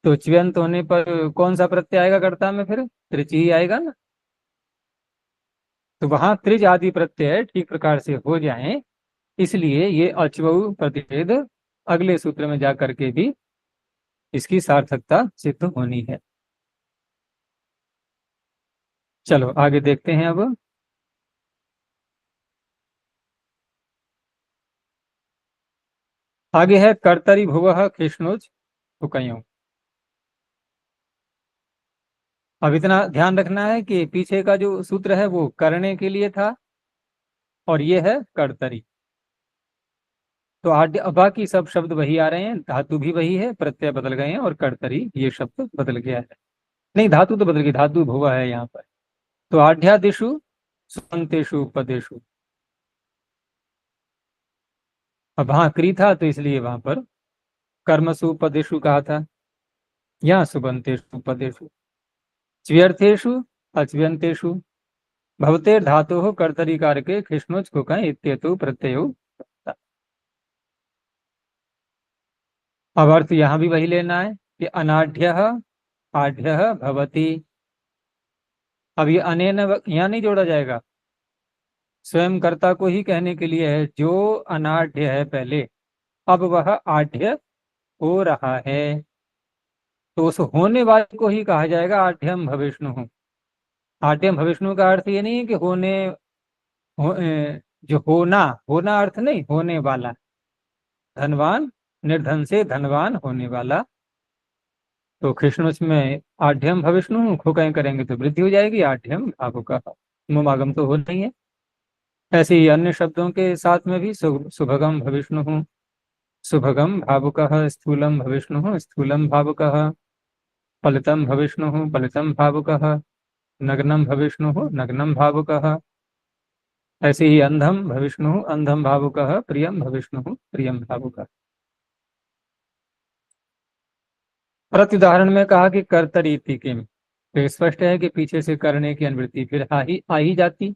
तो च्यंत होने पर कौन सा प्रत्यय आएगा कर्ता में? फिर त्रिच ही आएगा ना। तो वहां त्रिज आदि प्रत्यय ठीक प्रकार से हो जाएं, इसलिए ये अचवहु प्रतिषेध अगले सूत्र में जाकर के भी इसकी सार्थकता सिद्ध होनी है। चलो आगे देखते हैं अब। आगे है कर्तरी भुवः कृष्णोज हुकयों। अब इतना ध्यान रखना है कि पीछे का जो सूत्र है वो करने के लिए था, और ये है कर्तरी। तो बाकी सब शब्द वही आ रहे हैं, धातु भी वही है, प्रत्यय बदल गए हैं, और कर्तरी ये शब्द बदल गया है। नहीं, धातु तो बदल गई, धातु भुवा है यहाँ पर। तो आढ्यादिषु सुबंतेषु पदेषु, अब वहां क्री था तो इसलिए वहां पर कर्मसु पदेषु कहा था, यहाँ सुबंतेषु पदेषु। च्व्यर्थेषु अच्व्यंतेषु भवते धातु कर्तरी कारके कृष्णोच कुकं इत्येतु प्रत्ययो। अब अर्थ यहाँ भी वही लेना है कि अनाढ्यः आढ्यः भवति। अब ये अनेन यहाँ नहीं जोड़ा जाएगा, स्वयं कर्ता को ही कहने के लिए है। जो अनाढ्य है पहले, अब वह आढ्य हो रहा है, तो उस होने वाले को ही कहा जाएगा आढ्यम भविष्णु। आढ्यम भविष्णु का अर्थ ये नहीं है कि जो होना, होना अर्थ नहीं, होने वाला, धनवान, निर्धन से धनवान होने वाला। तो कृष्ण में आढ्यम भविष्णु खोकें करेंगे तो वृद्धि हो जाएगी, आढ्यम भावुका, मुमागम तो हो नहीं है। ऐसे ही अन्य शब्दों के साथ में भी सुभगम भविष्णु, सुभगम भावुकः, स्थूलम भविष्णु, स्थूलम भावुकः, फलितम भविष्णु, फलितम भावुकः, नग्नम भविष्णु, नग्नम भावुकः। ऐसे ही अंधम भविष्णु, अंधम भावुकः, प्रियम भविष्णु, प्रियम भावुकः। प्रत्युदाहरण में कहा कि कर्तरीति किम, तो स्पष्ट है कि पीछे से करने की अनुवृत्ति फिर आ ही जाती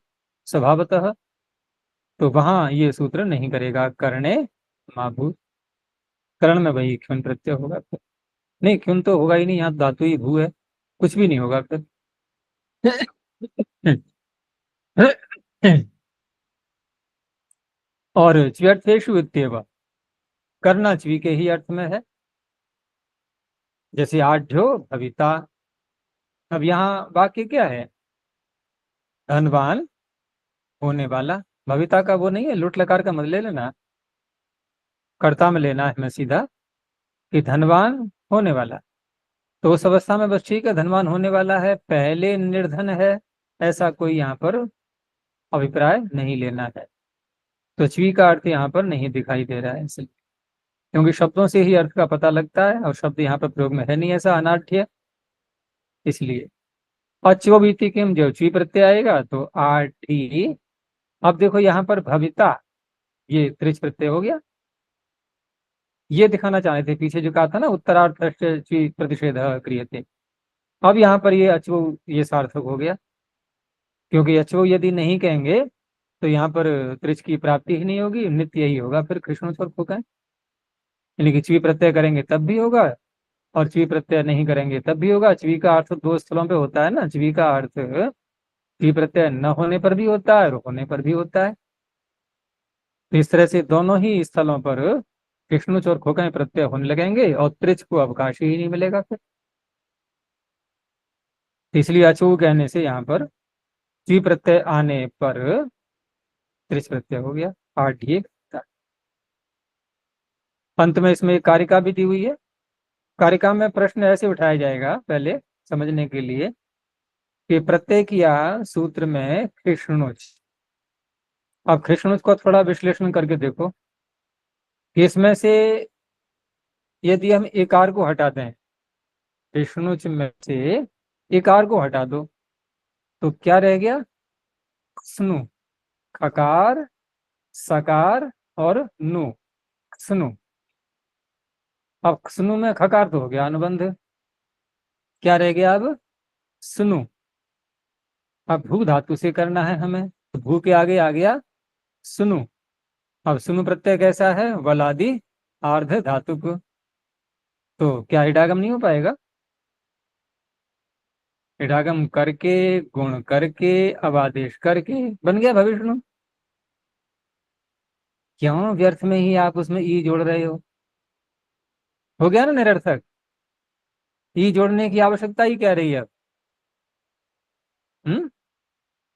स्वभावतः, तो वहां ये सूत्र नहीं करेगा। करने माभूत, करण में वही क्षण प्रत्यय होगा फिर। नहीं, क्षण तो होगा ही नहीं, यहाँ धातु ही भू है, कुछ भी नहीं होगा फिर। और च्व्यर्थेषु इत्येव, करना च्वी के ही अर्थ में है। जैसे आढ्यो भविता। अब यहाँ वाक्य क्या है? धनवान होने वाला। भविता का वो नहीं है, लुट लकार का मत ले लेना, कर्ता में लेना है हमें सीधा, कि धनवान होने वाला। तो उस अवस्था में बस ठीक है, धनवान होने वाला है, पहले निर्धन है, ऐसा कोई यहाँ पर अभिप्राय नहीं लेना है। तो च्वी का अर्थ यहाँ पर नहीं दिखाई दे रहा है, इसलिए, क्योंकि शब्दों से ही अर्थ का पता लगता है और शब्द यहाँ पर प्रयोग में है नहीं ऐसा अनाढ़, इसलिए। अच्वभीति किम, जो च्वी प्रत्यय आएगा तो आठी। अब देखो यहाँ पर भविता, ये त्रिच प्रत्यय हो गया। ये दिखाना चाह रहे थे पीछे जो कहा था ना, उत्तरार्थ च्वी प्रतिषेध क्रियते। अब यहाँ पर ये अच्वो ये सार्थक हो गया, क्योंकि अच्वो यदि नहीं कहेंगे तो यहाँ पर त्रिच की प्राप्ति ही नहीं होगी, नित्य यही होगा फिर कृष्ण और फुका। यानी कि च्वी प्रत्यय करेंगे तब भी होगा और च्वी प्रत्यय नहीं करेंगे तब भी होगा। च्वी का अर्थ दो स्थलों पे होता है ना, च्वी का अर्थ च्वी प्रत्यय न होने पर भी होता है और होने पर भी होता है। तो इस तरह से दोनों ही स्थलों पर कृष्णुच और खोकाएं प्रत्यय होने लगेंगे और त्रिच को अवकाश ही नहीं मिलेगा फिर। तो इसलिए अचू कहने से यहाँ पर च्वी प्रत्यय आने पर त्रिच प्रत्यय हो गया। आठ ये अंत में इसमें एक कारिका भी दी हुई है। कारिका में प्रश्न ऐसे उठाया जाएगा पहले समझने के लिए कि प्रत्यय किया सूत्र में कृष्णुच। अब कृष्णुच को थोड़ा विश्लेषण करके देखो कि इसमें से यदि हम एकार को हटा दें, कृष्णुच में से एकार को हटा दो तो क्या रह गया? स्नु, खकार, सकार और नु, स्नु। अब स्नु में खकार तो हो गया अनुबंध, क्या रह गया अब? स्नु। अब भू धातु से करना है हमें, तो भू के आगे आ गया सुनु। अब सुनु प्रत्यय कैसा है? वलादि आर्ध धातुक। तो क्या इडागम नहीं हो पाएगा? इडागम करके, गुण करके, अब आदेश करके बन गया भविष्णु। क्यों व्यर्थ में ही आप उसमें ई जोड़ रहे हो गया ना निरर्थक। ई जोड़ने की आवश्यकता ही क्या रही है अब?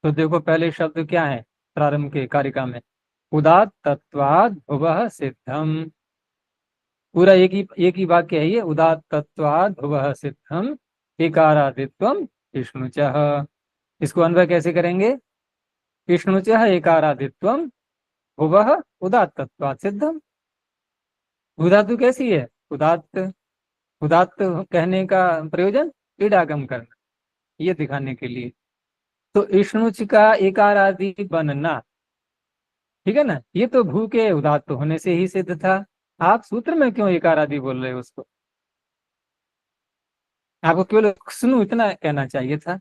तो देखो पहले शब्द क्या है प्रारंभ के कारिका में? उदात तत्वाद भुवः सिद्धम। पूरा एक ही वाक्य है ये, उदात तत्वाद भुवः सिद्धम एकारादित्वम विष्णुचः। इसको अन्वय कैसे करेंगे? विष्णुचः एकारादित्वम भुवः उदात तत्वाद सिद्धम। भूधातु कैसी है? उदात्त। उदात्त कहने का प्रयोजन इडागम करना, ये दिखाने के लिए। तो इष्णुच का एकार आदि बनना, ठीक है ना, ये तो भू के उदात्त होने से ही सिद्ध था। आप सूत्र में क्यों एकार आदि बोल रहे हो उसको? आपको केवल सुनु इतना कहना चाहिए था।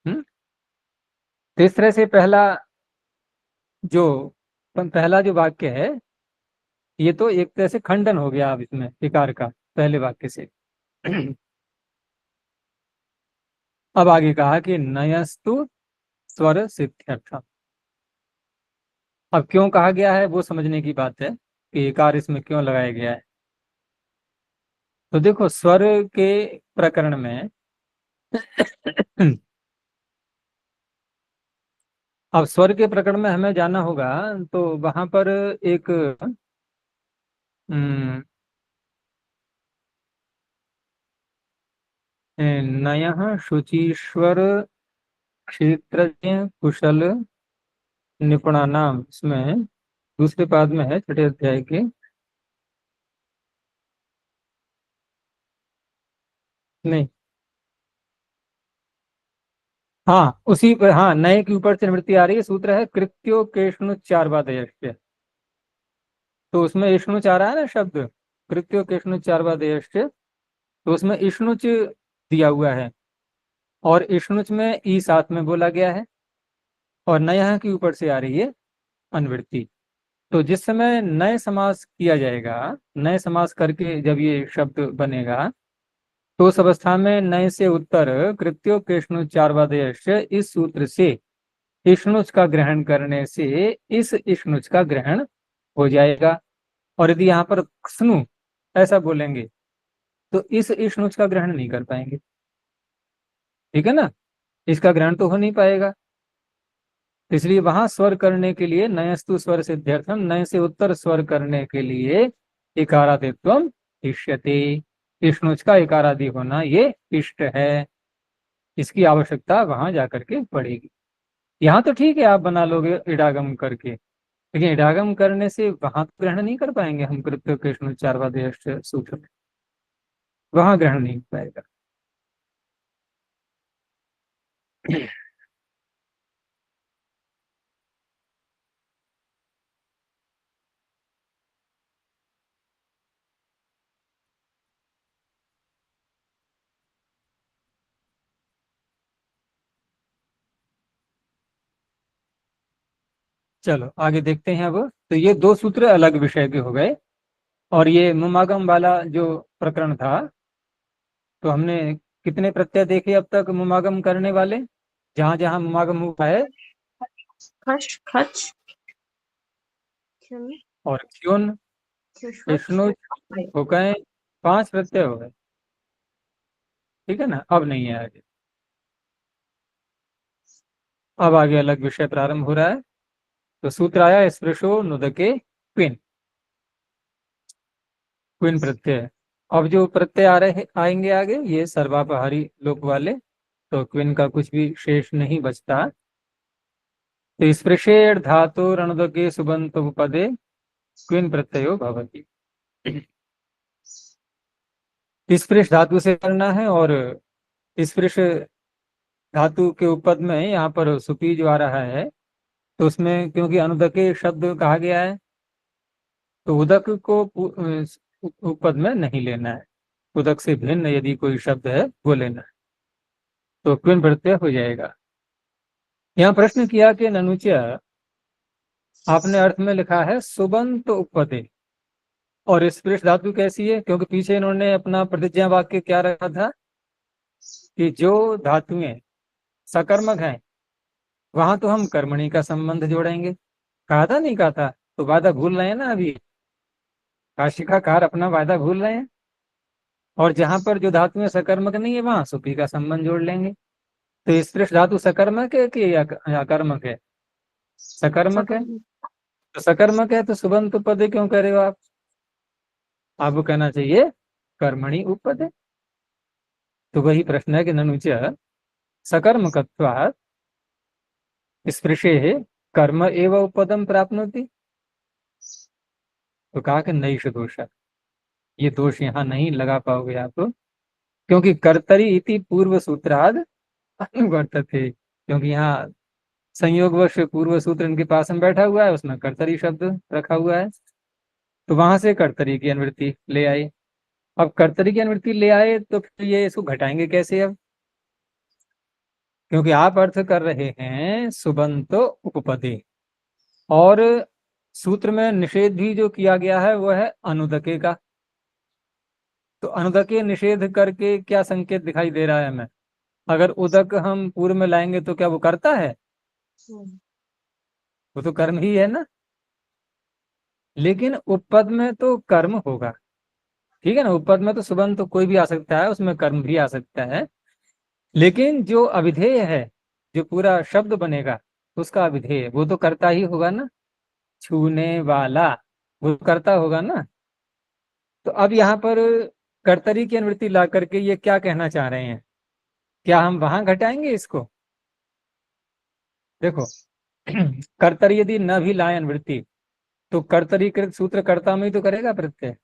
तो इस तरह से जो पहला जो वाक्य है ये तो एक तरह से खंडन हो गया अब इसमें एकार का पहले वाक्य से। अब आगे कहा कि नयस्तु स्वर सिद्ध्यर्थम। अब क्यों कहा गया है वो समझने की बात है कि एकार इसमें क्यों लगाया गया है। तो देखो स्वर के प्रकरण में अब स्वर के प्रकरण में हमें जाना होगा, तो वहां पर एक नयः शुचीश्वर क्षेत्रज्ञ कुशल निपुणानाम, इसमें दूसरे पाद में है छठे अध्याय के। नहीं, हाँ उसी पर, हाँ नए के ऊपर से निवृत्ति आ रही है। सूत्र है कृत्यो केष्णुच्चारवादयश्च। तो उसमें इष्णुच आ रहा है ना शब्द, कृत्यो केष्णुच्चारवादयश्च। तो उसमें इष्णुच दिया हुआ है और इष्णुच में ई साथ में बोला गया है और नया के ऊपर से आ रही है अनुवृत्ति। तो जिस समय नए समास किया जाएगा, नए समास करके जब ये शब्द बनेगा, तो उस अवस्था में नए से उत्तर कृत्यो केष्णुच्चारवादयश्च इस सूत्र से इष्णुच का ग्रहण करने से इस इष्णुच का ग्रहण हो जाएगा। और यदि यहाँ पर स्नु ऐसा बोलेंगे तो इस इष्णुच का ग्रहण नहीं कर पाएंगे, ठीक है ना, इसका ग्रहण तो हो नहीं पाएगा। इसलिए वहां स्वर करने के लिए नयस्तु स्वर सिद्ध्यर्थम, नय से उत्तर स्वर करने के लिए इकारादित्वम इष्यते, इष्णुच का इकारादि होना ये इष्ट है, इसकी आवश्यकता वहां जाकर के पड़ेगी। यहाँ तो ठीक है आप बना लोगे इडागम करके, लेकिन इडागम करने से वहां तो ग्रहण नहीं कर पाएंगे हम कृत्य कृष्ण चारवादय सूत्र में, वहां ग्रहण नहीं हो पाएगा। चलो आगे देखते हैं अब। तो ये दो सूत्र अलग विषय के हो गए, और ये मुमागम वाला जो प्रकरण था, तो हमने कितने प्रत्यय देखे अब तक मुमागम करने वाले, जहां जहां मुमागम हुआ है, खच खच क्षण, और क्यों क्षुष्वच, विष्णु अय। हो गए, 5 प्रत्यय हो गए, ठीक है ना। अब नहीं है आगे, अब आगे अलग विषय प्रारंभ हो रहा है। तो सूत्र आया स्पृशो नुदके क्विन, क्विन प्रत्यय। अब जो प्रत्यय आ रहे आएंगे आगे ये सर्वापहारी लोक वाले, तो क्विन का कुछ भी शेष नहीं बचता। तो स्पृशेर धातु रणुदके सुबंत पदे क्विन प्रत्ययो भवति, स्पृश धातु से करना है, और स्पृश धातु के उपपद में यहाँ पर सुपी जो आ रहा है, तो उसमें क्योंकि अनुदके शब्द कहा गया है, तो उदक को उपपद में नहीं लेना है, उदक से भिन्न यदि कोई शब्द है वो लेना है, तो क्विन प्रत्यय हो जाएगा। यहाँ प्रश्न किया कि ननुच्या, आपने अर्थ में लिखा है सुबंत उपपदे, और स्पृश धातु कैसी है, क्योंकि पीछे इन्होंने अपना प्रतिज्ञा वाक्य क्या रखा था कि जो धातुएं सकर्मक हैं वहां तो हम कर्मणि का संबंध जोड़ेंगे, कहा था नहीं कहा था, तो वादा भूल रहे हैं ना अभी, काशिकाकार अपना वादा भूल रहे हैं, और जहां पर जो धातुएं सकर्मक नहीं है वहां सुपी का संबंध जोड़ लेंगे। तो स्पृश धातु सकर्मक है कि या अकर्मक है, सकर्मक है, सकर्मक। तो सकर्मक है तो सुबंत उपपदे क्यों कर रहे हो आप, आपको कहना चाहिए कर्मणि उपपदे। तो वही प्रश्न है कि ननुच सकर्मकत्वात् स्पृशे कर्म एवं उपपदम प्राप्नोति, तो कहा कि नैष दोष, ये दोष यहाँ नहीं लगा पाओगे आप, क्योंकि कर्तरी इति पूर्व सूत्राद अनुवर्तते, क्योंकि यहाँ संयोगवश पूर्व सूत्र इनके पास में बैठा हुआ है, उसमें कर्तरी शब्द रखा हुआ है, तो वहां से कर्तरी की अनुवृत्ति ले आए। अब कर्तरी की अनुवृत्ति ले आए तो फिर ये इसको घटाएंगे कैसे अब, क्योंकि आप अर्थ कर रहे हैं सुबंतो उपपदे, और सूत्र में निषेध भी जो किया गया है वो है अनुदके का, तो अनुदके निषेध करके क्या संकेत दिखाई दे रहा है हमें, अगर उदक हम पूर्व में लाएंगे तो क्या वो करता है, वो तो कर्म ही है ना, लेकिन उपपद में तो कर्म होगा, ठीक है ना, उपपद में तो सुबंत तो कोई भी आ सकता है, उसमें कर्म भी आ सकता है, लेकिन जो अविधेय है, जो पूरा शब्द बनेगा उसका अविधेय वो तो करता ही होगा ना, छूने वाला वो करता होगा ना। तो अब यहाँ पर कर्तरी की अनुवृत्ति ला करके ये क्या कहना चाह रहे हैं, क्या हम वहां घटाएंगे इसको, देखो कर्तरी यदि न भी लाए अनुवृत्ति तो कर्तरीकृत सूत्र कर्ता में ही तो करेगा प्रत्यय,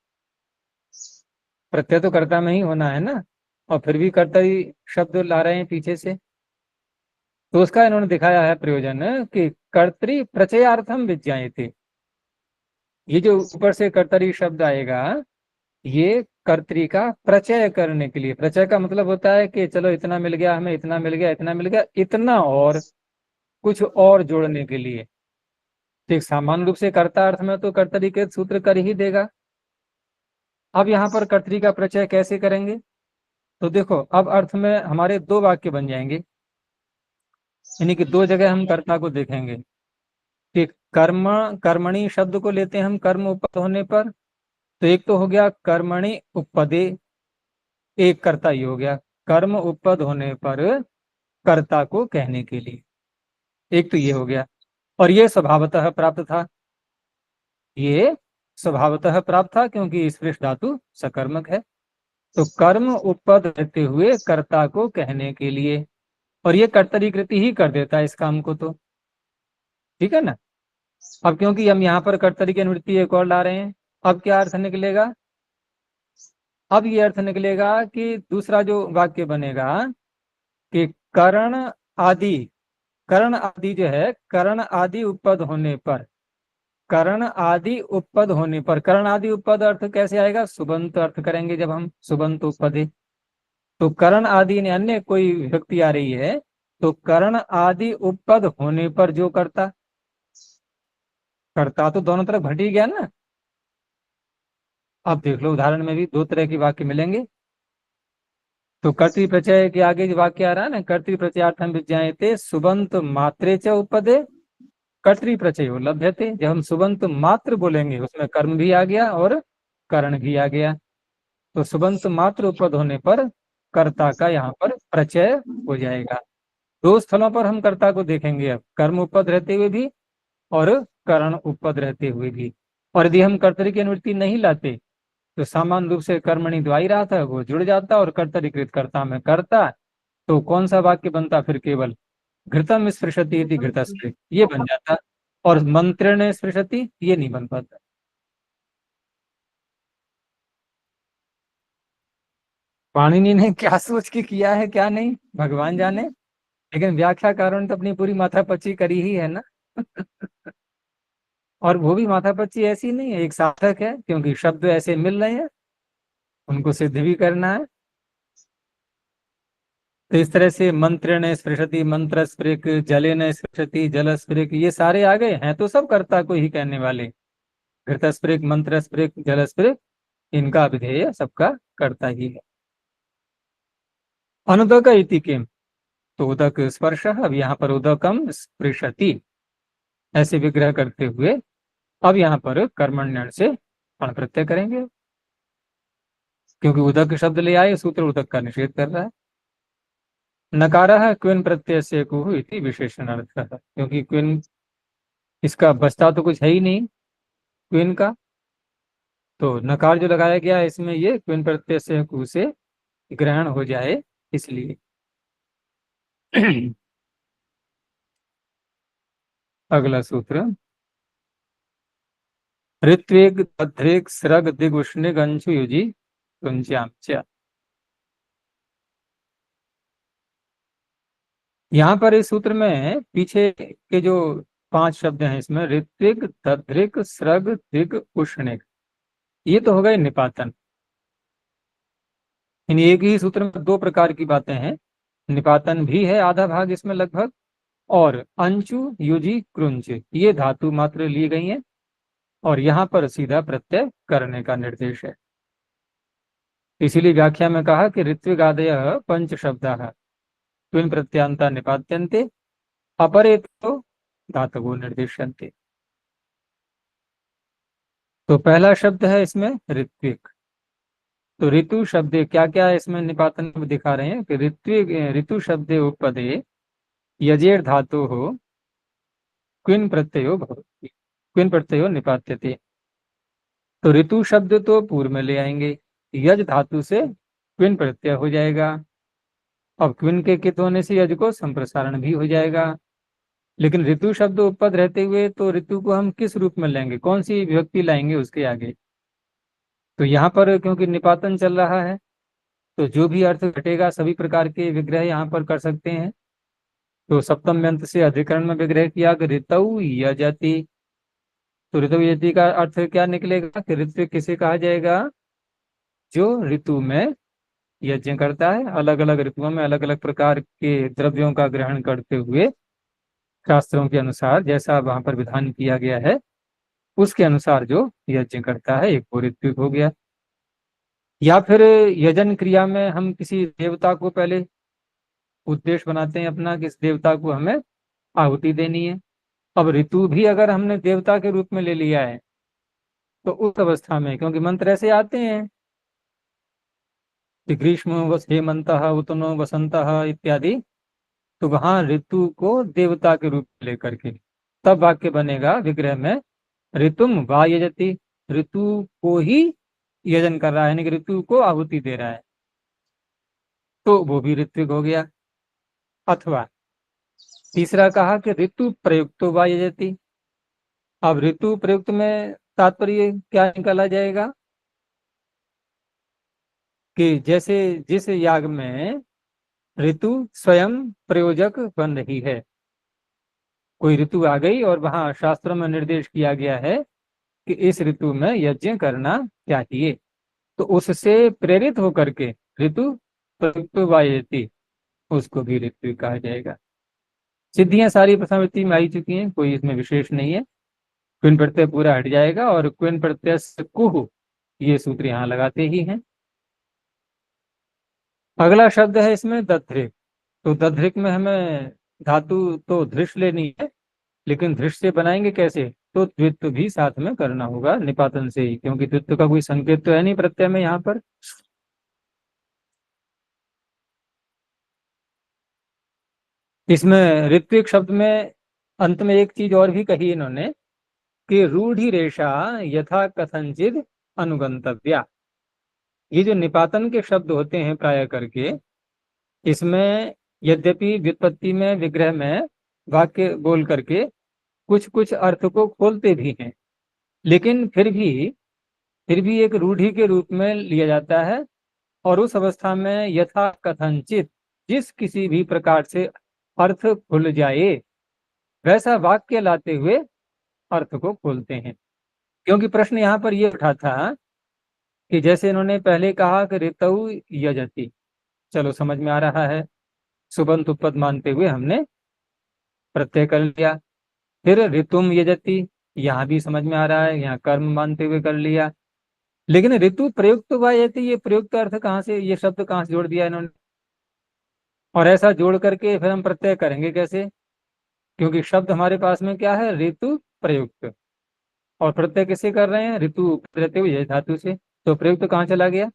प्रत्यय तो कर्ता में ही होना है ना, और फिर भी कर्तरी शब्द ला रहे हैं पीछे से, तो उसका इन्होंने दिखाया है प्रयोजन कि कर्तरी प्रचयार्थम विज्ञायते, ये जो ऊपर से कर्तरी शब्द आएगा ये कर्तरी का प्रचय करने के लिए, प्रचय का मतलब होता है कि चलो इतना मिल गया हमें, इतना मिल गया, इतना मिल गया, इतना और कुछ और जोड़ने के लिए, ठीक सामान्य रूप से कर्ता अर्थ में तो कर्तरी के सूत्र कर ही देगा। अब यहाँ पर कर्तरी का प्रचय कैसे करेंगे, तो देखो अब अर्थ में हमारे 2 वाक्य बन जाएंगे, यानी कि 2 जगह हम कर्ता को देखेंगे कि कर्म कर्मणि शब्द को लेते हैं हम कर्म उपपद होने पर, तो एक तो हो गया कर्मणि उपपदे, एक कर्ता ही हो गया, कर्म उपपद होने पर कर्ता को कहने के लिए। एक तो ये हो गया, और ये स्वभावतः प्राप्त था, ये स्वभावतः प्राप्त था क्योंकि स्पृश धातु सकर्मक है। तो कर्म उपपद रहते हुए कर्ता को कहने के लिए, और ये कर्तरीकृति ही कर देता है इस काम को, तो ठीक है ना। अब क्योंकि हम यहाँ पर कर्तरी की अनुवृत्ति एक और ला रहे हैं, अब क्या अर्थ निकलेगा, अब ये अर्थ निकलेगा कि दूसरा जो वाक्य बनेगा कि आदि करण आदि जो है, करण आदि उपपद होने पर, करण आदि उपपद होने पर, करण आदि उपपद अर्थ कैसे आएगा, सुबंत अर्थ करेंगे जब हम, सुबंत उपपदे। तो करण आदि ने अन्य कोई विभक्ति आ रही है, तो करण आदि उपपद होने पर जो करता, करता तो दोनों तरफ घट ही गया ना। अब देख लो उदाहरण में भी दो तरह के वाक्य मिलेंगे। तो कर्तृ प्रत्यय के आगे जो वाक्य आ रहा है ना, कर्तृ प्रत्ययार्थम विज्ञायते सुबंत मात्रे च उपपदे कर्तृ प्रत्यय लभ्यते। जब हम सुबंत मात्र बोलेंगे उसमें कर्म भी आ गया और करण भी आ गया। तो सुबंत मात्र उपपद होने पर कर्ता का यहाँ पर प्रत्यय हो जाएगा। दो स्थलों पर हम कर्ता को देखेंगे, अब कर्म उपपद रहते हुए भी और करण उपपद रहते हुए भी। और यदि हम कर्तरी की अनुवृत्ति नहीं लाते तो सामान्य रूप से कर्मणि द्वाई रहा था वो जुड़ जाता और कर्तरीकृत कर्ता में करता, तो कौन सा वाक्य बनता फिर, केवल घृतम स्पृशति यदि घृतस्पृश ये बन जाता, और मंत्रेण स्पृशति ये नहीं बन पाता। पाणिनि ने क्या सोच के किया है क्या नहीं भगवान जाने, लेकिन व्याख्याकारों ने तो अपनी पूरी माथापच्ची करी ही है ना। और वो भी माथापच्ची ऐसी नहीं है, एक सार्थक है, क्योंकि शब्द ऐसे मिल रहे हैं, उनको सिद्ध भी करना है। तो इस तरह से मंत्रेण स्पृशति, मंत्र स्पृक, जलेन स्पृशति, जल स्पृक, ये सारे आ गए हैं तो सब कर्ता को ही कहने वाले। घृत स्पृक, मंत्र स्पृक, जल स्पृक, इनका विधेय सबका कर्ता ही है। अनुदक इति किम, तो उदक स्पर्श, अब यहाँ पर उदकम स्पृशति ऐसे विग्रह करते हुए अब यहाँ पर कर्मण्यण से अण प्रत्यय करेंगे, क्योंकि उदक शब्द ले आए, सूत्र उदक का निषेध कर रहा है। नकारः क्विन प्रत्यय से कुहु इति विशेषण अर्थ, क्योंकि क्विन इसका बचता तो कुछ है ही नहीं क्विन का, तो नकार जो लगाया गया है इसमें ये क्विन प्रत्यय से कुहु से ग्रहण हो जाए इसलिए। अगला सूत्र, ऋत्वेग तद्रेक स्रग दिग उष्णिग अंशु युजि कुंच्याम्च। यहाँ पर इस सूत्र में पीछे के जो 5 शब्द हैं इसमें, ऋत्विक, तद्रिक, स्रग, दिग, उष्णिक, ये तो हो गए निपातन। इन एक ही सूत्र में 2 प्रकार की बातें हैं, निपातन भी है आधा भाग इसमें लगभग, और अंचु, युजी, क्रुंच ये धातु मात्र ली गई हैं, और यहाँ पर सीधा प्रत्यय करने का निर्देश है। इसीलिए व्याख्या में कहा कि ऋत्विगादय पंच शब्दाः क्विन प्रत्यांता निपात्यन्ते अपरे तो धातवो निर्देशन्ते। तो पहला शब्द है इसमें ऋत्विक, तो ऋतु शब्द क्या क्या है इसमें निपातन में दिखा रहे हैं कि ऋत्विक ऋतु शब्द उपपदे यजेर धातु हो क्विन प्रत्ययो भवति, क्विन प्रत्ययो निपात्यते। तो ऋतु शब्द तो पूर्व में ले आएंगे, यज धातु से क्विन प्रत्यय हो जाएगा, अब क्विन के कित होने से यज को संप्रसारण भी हो जाएगा। लेकिन ऋतु शब्द उपपद रहते हुए तो ऋतु को हम किस रूप में लेंगे, कौन सी विभक्ति लाएंगे उसके आगे, तो यहाँ पर क्योंकि निपातन चल रहा है तो जो भी अर्थ घटेगा सभी प्रकार के विग्रह यहाँ पर कर सकते हैं। तो सप्तम अंत से अधिकरण में विग्रह किया कि ऋतु यजति, तो ऋतु यजति का अर्थ क्या निकलेगा कि ऋतु किसे कहा जाएगा, जो ऋतु में यज्ञ करता है, अलग अलग ऋतुओं में अलग अलग प्रकार के द्रव्यों का ग्रहण करते हुए शास्त्रों के अनुसार जैसा वहां पर विधान किया गया है उसके अनुसार जो यज्ञ करता है, एक वो ऋत्विक हो गया। या फिर यजन क्रिया में हम किसी देवता को पहले उद्देश्य बनाते हैं अपना, किस देवता को हमें आहुति देनी है। अब ऋतु भी अगर हमने देवता के रूप में ले लिया है तो उस अवस्था में, क्योंकि मंत्र ऐसे आते हैं कि ग्रीष्म वस हेमंतः उतनो वसंतः इत्यादि, तो वहां ऋतु को देवता के रूप में लेकर के तब वाक्य बनेगा विग्रह में, ऋतुम वा यजति, ऋतु को ही यजन कर रहा है, यानी कि ऋतु को आहुति दे रहा है, तो वो भी ऋत्विक हो गया। अथवा तीसरा कहा कि ऋतु प्रयुक्तो वा यजति। अब ऋतु प्रयुक्त में तात्पर्य क्या निकाला जाएगा कि जैसे जिस याग में ऋतु स्वयं प्रयोजक बन रही है, कोई ऋतु आ गई और वहां शास्त्रों में निर्देश किया गया है कि इस ऋतु में यज्ञ करना चाहिए, तो उससे प्रेरित होकर के ऋतु प्रयुक्त वा यजति, उसको भी ऋतु कहा जाएगा। सिद्धियां सारी प्रथमावृत्ति में आई चुकी हैं, कोई इसमें विशेष नहीं है। क्विन प्रत्यय पूरा हट जाएगा और क्विन प्रत्यय से कुह, ये सूत्र यहाँ लगाते ही हैं। अगला शब्द है इसमें दध्रिक। तो दध्रिक में हमें धातु तो धृष लेनी है, लेकिन धृष से बनाएंगे कैसे, तो द्वित्व भी साथ में करना होगा निपातन से ही, क्योंकि द्वित्व का कोई संकेत तो है नहीं प्रत्यय में यहाँ पर। इसमें ऋत्विक शब्द में अंत में एक चीज और भी कही इन्होंने कि रूढ़ी रेशा यथा कथनचिद अनुगंतव्या। ये जो निपातन के शब्द होते हैं प्राय करके, इसमें यद्यपि व्युत्पत्ति में विग्रह में वाक्य बोल करके कुछ कुछ अर्थ को खोलते भी हैं, लेकिन फिर भी एक रूढ़ी के रूप में लिया जाता है, और उस अवस्था में यथा कथनचित, जिस किसी भी प्रकार से अर्थ खुल जाए वैसा वाक्य लाते हुए अर्थ को खोलते हैं। क्योंकि प्रश्न यहाँ पर यह उठा था कि जैसे इन्होंने पहले कहा कि ऋतु यजति, चलो समझ में आ रहा है, सुबंत उपपद मानते हुए हमने प्रत्यय कर लिया। फिर ऋतुम यजति, यहाँ भी समझ में आ रहा है, यहाँ कर्म मानते हुए कर लिया। लेकिन ऋतु प्रयुक्त वा यजति, ये प्रयुक्त अर्थ कहाँ से, ये शब्द कहाँ से जोड़ दिया इन्होंने, और ऐसा जोड़ करके फिर हम प्रत्यय करेंगे कैसे, क्योंकि शब्द हमारे पास में क्या है, ऋतु प्रयुक्त, और प्रत्यय किसे कर रहे हैं, ऋतु रहते हुए धातु से, तो प्रयुक्त कहाँ चला गया।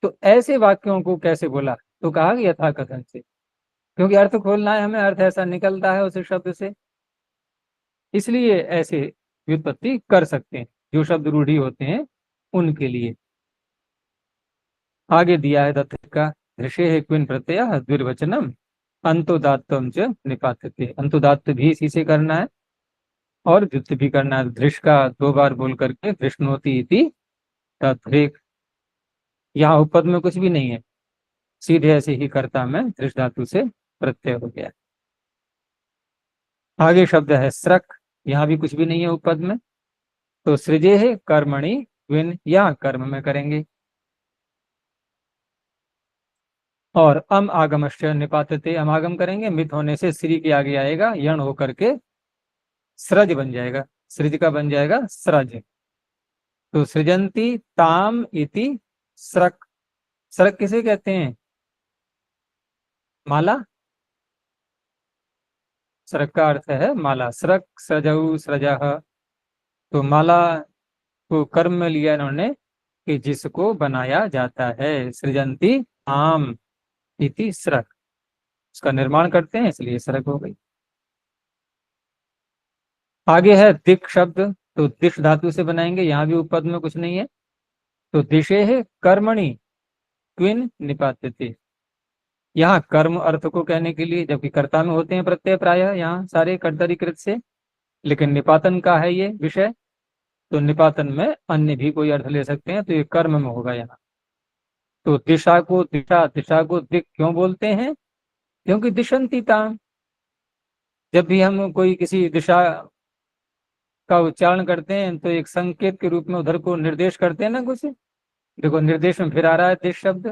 तो ऐसे वाक्यों को कैसे बोला, तो कहा कि यथा कथन से, क्योंकि अर्थ खोलना है हमें, अर्थ ऐसा निकलता है उस शब्द से, इसलिए ऐसे व्युत्पत्ति कर सकते हैं जो शब्द रूढ़ी होते हैं उनके लिए। आगे दिया है दत्त का, ऋषे क्विन प्रत्यय द्विर्वचनम अंतोदात्तम च निपात्यते। अंतोदात्त भी इसी से करना है और द्वित्व भी करना है। धृष का 2 बार बोल करके धृष्णोति इति तद्धिक, यहाँ उपपद में कुछ भी नहीं है, सीधे ऐसे ही कर्ता में धृष धातु से प्रत्यय हो गया। आगे शब्द है स्रक, यहाँ भी कुछ भी नहीं है उपपद में, तो सृजे है कर्मणि विन, यहाँ कर्म में करेंगे। और अम आगमश्च निपातते, अमागम करेंगे, मित होने से श्री के आगे आएगा, यण होकर के स्रज बन जाएगा, सृज का बन जाएगा स्रज। तो सृजंती ताम इति स्रक। स्रक किसे कहते हैं, माला, स्रक का अर्थ है माला। स्रक सृजऊ सृजः, तो माला को कर्म में लिया इन्होंने कि जिसको बनाया जाता है, सृजंती आम इति स्रक, उसका निर्माण करते हैं इसलिए स्रक हो गई। आगे है दिक शब्द, तो दिश धातु से बनाएंगे, यहाँ भी उपपद में कुछ नहीं है, तो दिशे है कर्मणि क्विन निपात्यते, यहाँ कर्म अर्थ को कहने के लिए, जबकि कर्ता में होते हैं प्रत्यय प्रायः यहाँ सारे कर्तरीकृत से, लेकिन निपातन का है ये विषय, तो निपातन में अन्य भी कोई अर्थ ले सकते हैं, तो ये कर्म में होगा यहाँ। तो दिशा को दिशा, दिशा को दिक क्यों बोलते हैं, क्योंकि दिशंतिता, जब भी हम कोई किसी दिशा का उच्चारण करते हैं तो एक संकेत के रूप में उधर को निर्देश करते हैं ना कुछ। देखो निर्देश में फिर आ रहा है दिश शब्द,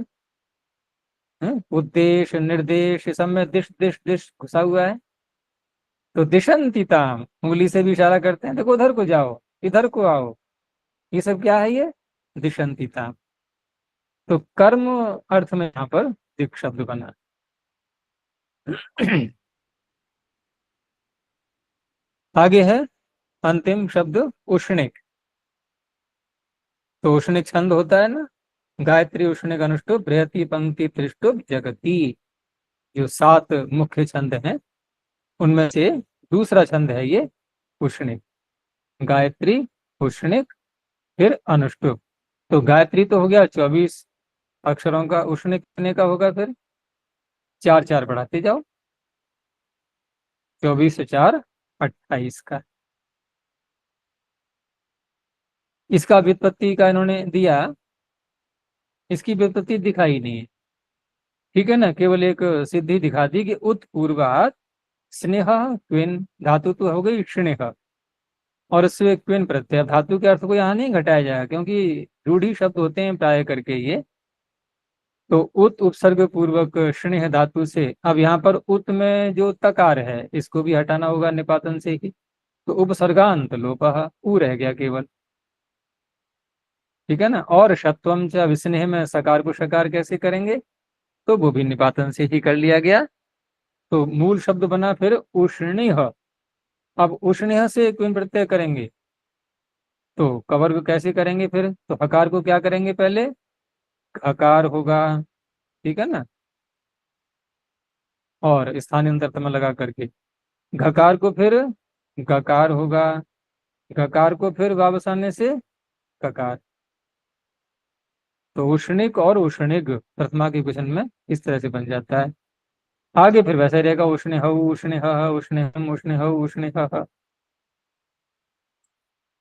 उद्देश्य निर्देश सब में दिश दिश दिश घुसा हुआ है। तो दिशंतिता, उंगली से भी इशारा करते हैं, देखो उधर को जाओ, इधर को आओ, ये सब क्या है, ये दिशंतिता। तो कर्म अर्थ में यहाँ पर दिक शब्द बना। आगे है अंतिम शब्द उष्णिक। तो उष्णिक छंद होता है ना, गायत्री उष्णिक अनुष्टुप बृहति पंक्ति त्रिष्टुप जगति, जो 7 मुख्य छंद हैं उनमें से दूसरा छंद है ये उष्णिक। गायत्री, उष्णिक, फिर अनुष्टुप। तो गायत्री तो हो गया 24 अक्षरों का, उष्णिक कितने का होगा फिर? 4 4 बढ़ाते जाओ, 24 से 4 28 का। इसका व्युत्पत्ति का इन्होंने दिया, इसकी व्युत्पत्ति दिखाई नहीं है, ठीक है ना, केवल एक सिद्धि दिखा दी कि उत्पूर्वात स्नेह क्विन, धातु तो हो गई स्नेह, और उससे क्विन प्रत्यय, धातु के अर्थ को यहाँ नहीं घटाया जाएगा क्योंकि रूढ़ी शब्द होते हैं प्राय करके ये। तो उत उपसर्ग पूर्वक स्नेह धातु से, अब यहाँ पर उत में जो तकार है इसको भी हटाना होगा निपातन से ही, तो उपसर्गांत लोपः, ऊ रह गया केवल, ठीक है ना। और षत्वम च विस्नेह में सकार को शकार कैसे करेंगे, तो वो भी निपातन से ही कर लिया गया। तो मूल शब्द बना फिर उष्णिह। अब उष्णिह से क्विन प्रत्यय करेंगे तो कवर को कैसे करेंगे फिर, तो हकार को क्या करेंगे पहले, हकार होगा, ठीक है ना, और स्थानांतर तम लगा करके, घकार को फिर गकार होगा, गकार को फिर वापस आने से ककार। तो उष्णिक और उष्णिग प्रथमा के क्वेश्चन में इस तरह से बन जाता है। आगे फिर वैसे रहेगा उष्णे हऊ उष्णे ह उष्णे हम उष्णे हऊ उष्णे ह।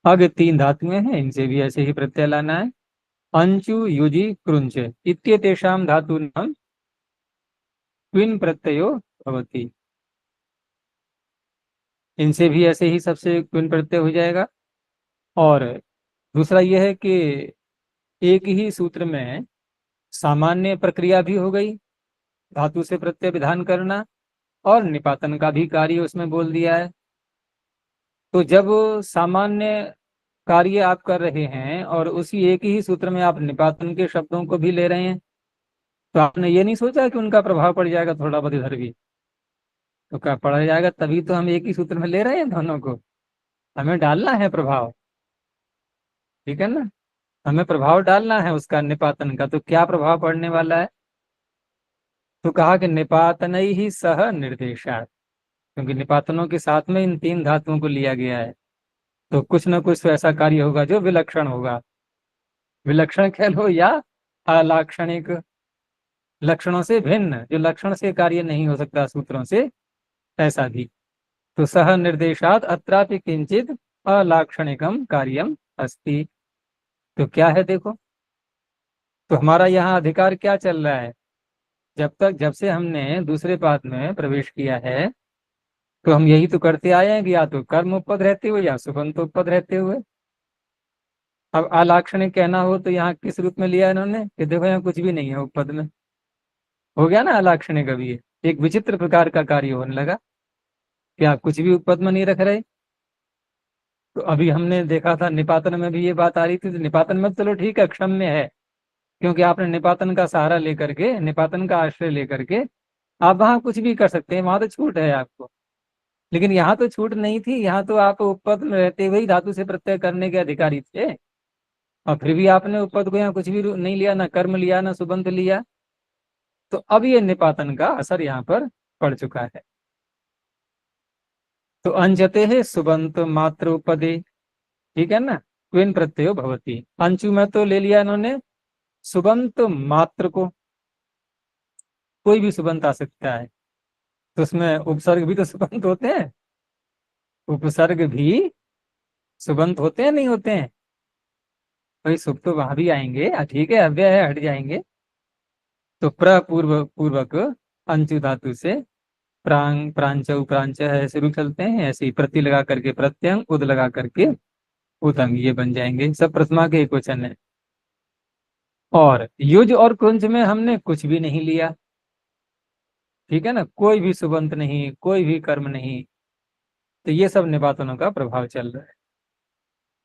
आगे 3 धातुएं हैं, इनसे भी ऐसे ही प्रत्यय लाना है। अंचु युजि कृंच इत्येतेषां धातूनां क्विन प्रत्ययो भवति, इनसे भी ऐसे ही सबसे क्विन प्रत्यय हो जाएगा। और दूसरा यह है कि एक ही सूत्र में सामान्य प्रक्रिया भी हो गई, धातु से प्रत्यय विधान करना, और निपातन का भी कार्य उसमें बोल दिया है। तो जब सामान्य कार्य आप कर रहे हैं और उसी एक ही सूत्र में आप निपातन के शब्दों को भी ले रहे हैं, तो आपने ये नहीं सोचा कि उनका प्रभाव पड़ जाएगा थोड़ा बहुत इधर भी, तो क्या पड़ जाएगा, तभी तो हम एक ही सूत्र में ले रहे हैं दोनों को, हमें डालना है प्रभाव, ठीक है ना, हमें प्रभाव डालना है उसका निपातन का। तो क्या प्रभाव पड़ने वाला है, तो कहा कि निपातन ही सह निर्देशात, क्योंकि निपातनों के साथ में इन 3 धातुओं को लिया गया है, तो कुछ ना कुछ तो ऐसा कार्य होगा जो विलक्षण होगा, विलक्षण कह लो या अलाक्षणिक, लक्षणों से भिन्न, जो लक्षण से कार्य नहीं हो सकता सूत्रों से, ऐसा भी। तो सह निर्देशात अत्रापि किंचित अलाक्षणिकम कार्यम अस्ति। तो क्या है देखो, तो हमारा यहाँ अधिकार क्या चल रहा है, जब से हमने दूसरे पाद में प्रवेश किया है तो हम यही तो करते आए हैं कि या तो कर्म उपपद रहते हुए या सुबंत उपपद रहते हुए। अब अलाक्षणिक कहना हो तो यहाँ किस रूप में लिया इन्होंने, कि देखो यहाँ कुछ भी नहीं है उपपद में, हो गया ना अलाक्षणिक। अभी ये एक विचित्र प्रकार का कार्य होने लगा कि आप कुछ भी उपपद में नहीं रख रहे। तो अभी हमने देखा था निपातन में भी ये बात आ रही थी, तो निपातन में तो चलो ठीक है, क्षम्य है, क्योंकि आपने निपातन का सहारा लेकर के, निपातन का आश्रय लेकर के आप वहां कुछ भी कर सकते हैं, वहां तो छूट है आपको। लेकिन यहाँ तो छूट नहीं थी, यहाँ तो आप उपपद में रहते हुए ही धातु से प्रत्यय करने के अधिकारी थे, और फिर भी आपने उपपद को यहाँ कुछ भी नहीं लिया, ना कर्म लिया ना सुबंत लिया। तो अब ये निपातन का असर यहाँ पर पड़ चुका है। तो अंजते है सुबंत मात्र उपदे, ठीक है ना, क्विन प्रत्ययो भवती। अंशु में तो ले लिया इन्होंने सुबंत मात्र को, कोई भी सुबंत आ सकता है, तो उसमें उपसर्ग भी तो सुबंत होते हैं, उपसर्ग भी सुबंत होते हैं नहीं होते हैं, भाई सुब तो वहां भी आएंगे, ठीक है, अव्यय है, हट जाएंगे। तो पूर्वक अंशु धातु से प्रांग प्रांच प्रांच है, ऐसे रूप चलते हैं, ऐसे ही प्रति लगा करके प्रत्यंग, उद लगा करके उदंग, ये बन जाएंगे, सब प्रथमा के एक वचन है। और युज और कुंज में हमने कुछ भी नहीं लिया, ठीक है ना, कोई भी सुबंत नहीं, कोई भी कर्म नहीं, तो ये सब निपातनों का प्रभाव चल रहा है।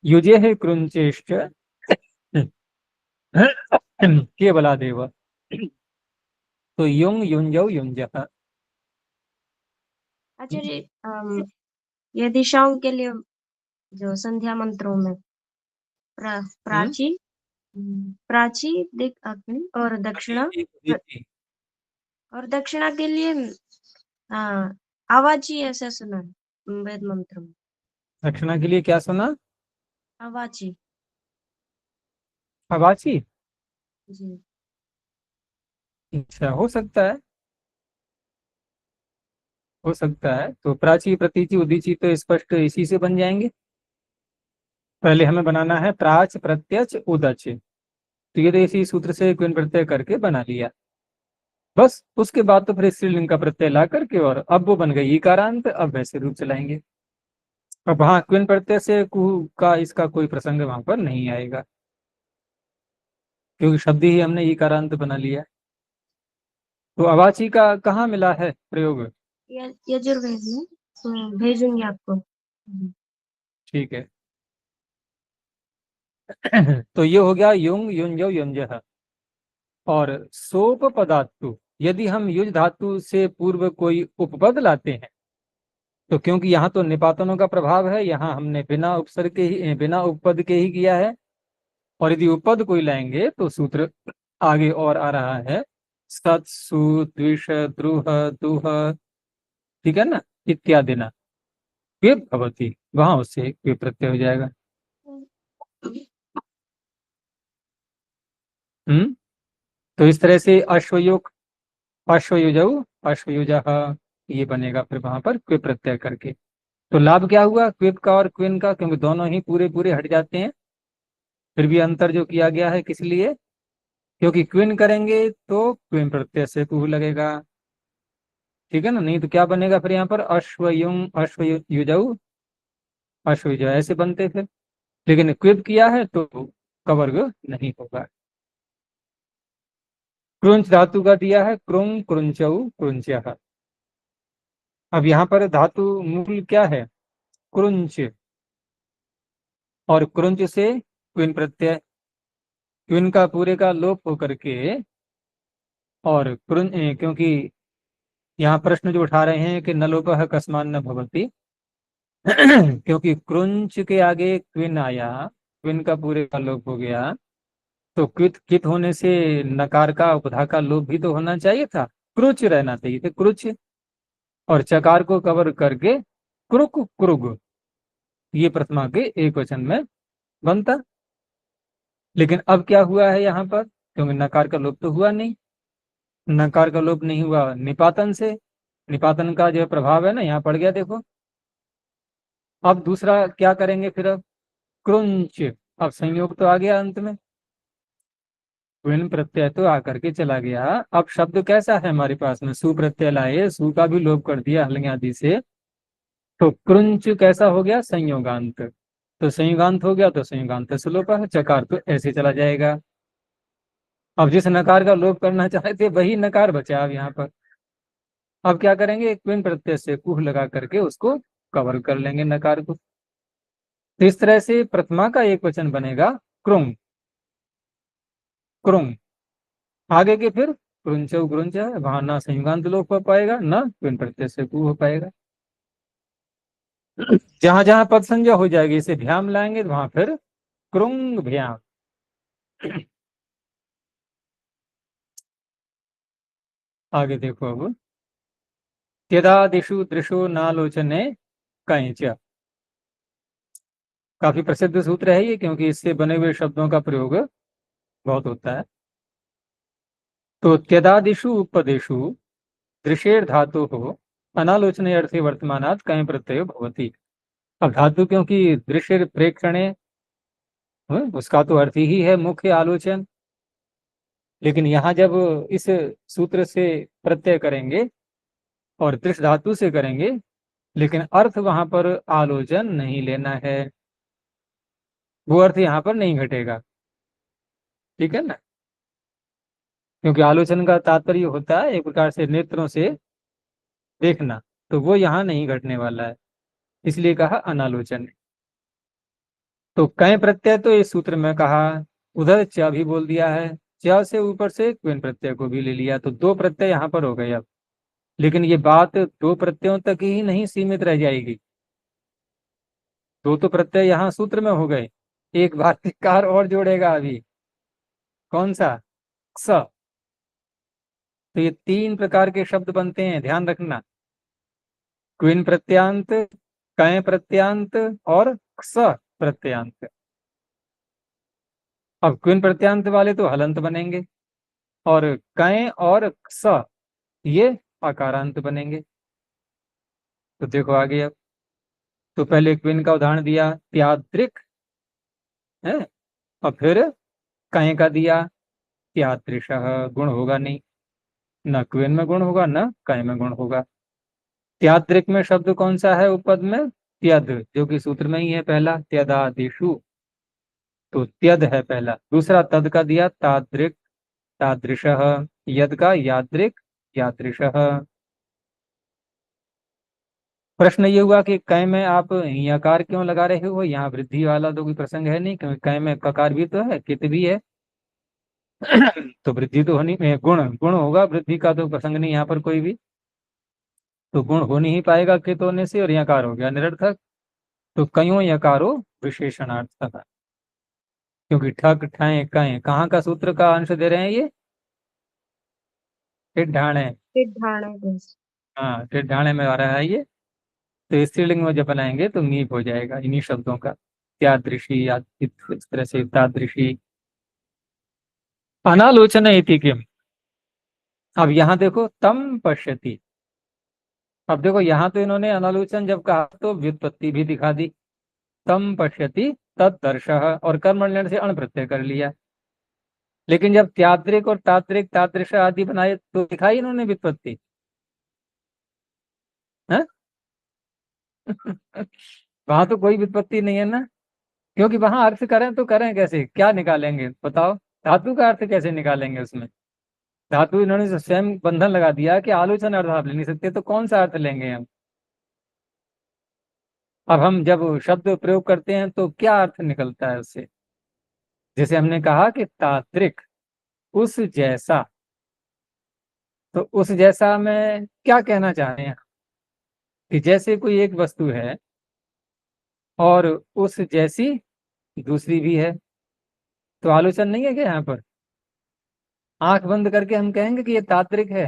युजे है कृंचेश्च केवला देव, तो युंग युंजौ युंजः। आचार्य ये दिशाओं के लिए जो संध्या मंत्रों में प्राची प्राची, दिक, अग्नि और दक्षिणा। अदिति, उदिति। और दक्षिणा के लिए आवाची ऐसा सुना है वेद मंत्र में। दक्षिणा के लिए क्या सुना? आवाची। अवाची। जी। अच्छा, हो सकता है, हो सकता है। तो प्राची, प्रतीचि, उदीची तो स्पष्ट इसी से बन जाएंगे। पहले हमें बनाना है प्राच, प्रत्यच, उदच। तो ये तो इसी सूत्र से क्विन प्रत्यय करके बना लिया। बस उसके बाद तो फिर स्त्रीलिंग का प्रत्यय ला करके, और अब वो बन गई इकारांत। अब वैसे रूप चलाएंगे। अब हाँ, क्विन प्रत्यय से कुहू का इसका कोई प्रसंग वहां पर नहीं आएगा, क्योंकि शब्द ही हमने इकारांत बना लिया। तो अवाची का कहाँ मिला है प्रयोग? यजुर्वेद में। भेजूंगी आपको। ठीक है। तो ये हो गया युंग, युंजो, युंजः। और सोप पदातु, यदि हम युज धातु से पूर्व कोई उपपद लाते हैं, तो क्योंकि यहाँ तो निपातनों का प्रभाव है, यहाँ हमने बिना उपसर्ग के ही, बिना उपपद के ही किया है। और यदि उपपद कोई लाएंगे तो सूत्र आगे और आ रहा है, सत, सु, द्विष, द्रुह, दुह, ठीक है ना, इत्यादि ना वे भवती, वहां उससे वे प्रत्यय हो जाएगा। तो इस तरह से अश्वयुग, अश्वयुजऊ, अश्वयुजः, ये बनेगा फिर वहां पर क्विप प्रत्यय करके। तो लाभ क्या हुआ क्विप का और क्विन का? क्योंकि दोनों ही पूरे पूरे हट जाते हैं। फिर भी अंतर जो किया गया है किस लिए? क्योंकि क्विन करेंगे तो क्विन प्रत्यय से कुह लगेगा, ठीक है ना। नहीं तो क्या बनेगा फिर यहाँ पर? अश्वयुम, अश्वयुजऊ, अश्वयुज ऐसे बनते फिर। लेकिन क्विप किया है तो कवर्ग नहीं होगा। क्रुंच धातु का दिया है, क्रुंग, क्रुंचऊ, क्रुंच्यः। अब यहाँ पर धातु मूल क्या है? क्रुंच। और क्रुंच से क्विन प्रत्यय, क्विन का पूरे का लोप होकर के, और क्योंकि यहाँ प्रश्न जो उठा रहे हैं कि न लोपः कस्मान न भवति, क्योंकि क्रुंच के आगे क्विन आया, क्विन का पूरे का लोप हो गया, तो क्वित कित होने से नकार का उपधा का लोप भी तो होना चाहिए था, क्रुच रहना चाहिए था, क्रुच। और चकार को कवर करके क्रुक, क्रुग, ये प्रथमा के एक वचन में बनता। लेकिन अब क्या हुआ है यहाँ पर? क्योंकि नकार का लोप तो हुआ नहीं, नकार का लोप नहीं हुआ निपातन से। निपातन का जो प्रभाव है ना, यहाँ पड़ गया देखो। अब दूसरा क्या करेंगे फिर? अब क्रुंच, अब संयोग तो आ गया अंत में, क्विन प्रत्यय तो आकर के चला गया। अब शब्द कैसा है हमारे पास में? सु प्रत्यय लाए, सु का भी लोप कर दिया हलंग आदि से, तो क्रुंच कैसा हो गया? संयोगांत। तो संयोगांत हो गया तो संयोगांत सुलोप है, चकार तो ऐसे चला जाएगा। अब जिस नकार का लोप करना चाहते वही नकार बचा अब यहाँ पर। अब क्या करेंगे? क्विन प्रत्यय से कुह लगा करके उसको कवर कर लेंगे नकार को। तो इस तरह से प्रथमा का एक वचन बनेगा क्रुंग, क्रुंग। आगे के फिर क्रुंच, ग्रुंच, वहां ना संयुगांत लोप हो पाएगा, ना क्विन प्रत्यय से कुह हो पाएगा। जहां जहां पद संज्ञा हो जाएगी इसे भ्याम लाएंगे, तो वहां फिर क्रुंग भ्याम। आगे देखो अब, त्यदादिषु दृशो नालोचने कंच। काफी प्रसिद्ध सूत्र है ये, क्योंकि इससे बने हुए शब्दों का प्रयोग बहुत होता है। तो त्यदादिषु उपदेशु दृशेर धातु हो अनालोचने अर्थे वर्तमानात् कहीं प्रत्यय भवति। अब धातु क्योंकि दृश्य प्रेक्षणे, उसका तो अर्थ ही है मुख्य आलोचन। लेकिन यहाँ जब इस सूत्र से प्रत्यय करेंगे और दृश्य धातु से करेंगे, लेकिन अर्थ वहां पर आलोचन नहीं लेना है, वो अर्थ यहाँ पर नहीं घटेगा, ठीक है ना। क्योंकि आलोचन का तात्पर्य होता है एक प्रकार से नेत्रों से देखना, तो वो यहाँ नहीं घटने वाला है, इसलिए कहा अनालोचन। तो कै प्रत्यय तो इस सूत्र में कहा, उधर च भी बोल दिया है, च से ऊपर से क्विन प्रत्यय को भी ले लिया, तो दो प्रत्यय यहाँ पर हो गए अब। लेकिन ये बात दो प्रत्ययों तक ही नहीं सीमित रह जाएगी, दो तो प्रत्यय यहाँ सूत्र में हो गए, एक भाष्यकार और जोड़ेगा अभी, कौन सा? क्स। तो ये 3 प्रकार के शब्द बनते हैं, ध्यान रखना। क्विन प्रत्यांत, कय प्रत्यांत और क्स प्रत्यांत। अब क्विन प्रत्यांत वाले तो हलंत बनेंगे, और कय और क्स ये आकारांत बनेंगे। तो देखो आगे अब। तो पहले क्विन का उदाहरण दिया, त्याद्रिक है, और फिर कय का दिया, त्यादृशः। गुण होगा नहीं, न क्विन में गुण होगा न कय में गुण होगा। त्याद्रिक में शब्द कौन सा है उपपद में? त्यद, जो कि सूत्र में ही है पहला, त्यदादिषु। तो त्यद है पहला। दूसरा तद का दिया, ताद्रिक, तादृशः। यद का याद्रिक, यादृशः। प्रश्न ये हुआ कि कै में आप यकार क्यों लगा रहे हो? यहाँ वृद्धि वाला तो कोई प्रसंग है नहीं, क्योंकि कै में ककार भी तो है, कित भी है। तो वृद्धि तो होनी, गुण गुण होगा, वृद्धि का तो प्रसंग नहीं यहाँ पर कोई भी। तो गुण हो नहीं पाएगा कित होने से, और यकार हो गया निरर्थक। तो कयो यकारो विशेषणार्थक, क्योंकि ठक ठय कय कहाँ का सूत्र का अंश दे रहे हैं ये? ढाणे। सिद्धांत। हाँ, ढाणे में आ रहा है ये। तो स्त्रीलिंग में जब बनाएंगे तो मीप हो जाएगा इन्हीं शब्दों का, त्यादृशी या इस तरह से तादृशी। अनालोचन इति किम। अब यहाँ देखो, तम पश्यति। अब देखो यहाँ तो इन्होंने अनालोचन जब कहा तो व्युत्पत्ति भी दिखा दी, तम पश्यति तदर्शः, और कर्मण्य से अण प्रत्यय कर लिया। लेकिन जब त्याद्रिक और ताद्रिक तादृश आदि बनाए तो दिखाई इन्होंने व्युत्पत्ति है? वहां तो कोई व्युत्पत्ति नहीं है ना, क्योंकि वहां अर्थ करें तो करें कैसे, क्या निकालेंगे बताओ? धातु का अर्थ कैसे निकालेंगे उसमें? धातु इन्होंने स्वयं बंधन लगा दिया कि आलोचन अर्थ आप ले नहीं सकते, तो कौन सा अर्थ लेंगे हम? अब हम जब शब्द प्रयोग करते हैं तो क्या अर्थ निकलता है उससे? जैसे हमने कहा कि तात्रिक, उस जैसा। तो उस जैसा में क्या कहना चाह रहे हैं? कि जैसे कोई एक वस्तु है और उस जैसी दूसरी भी है, तो आलोचन नहीं है क्या यहाँ पर? आंख बंद करके हम कहेंगे कि ये तात्रिक है?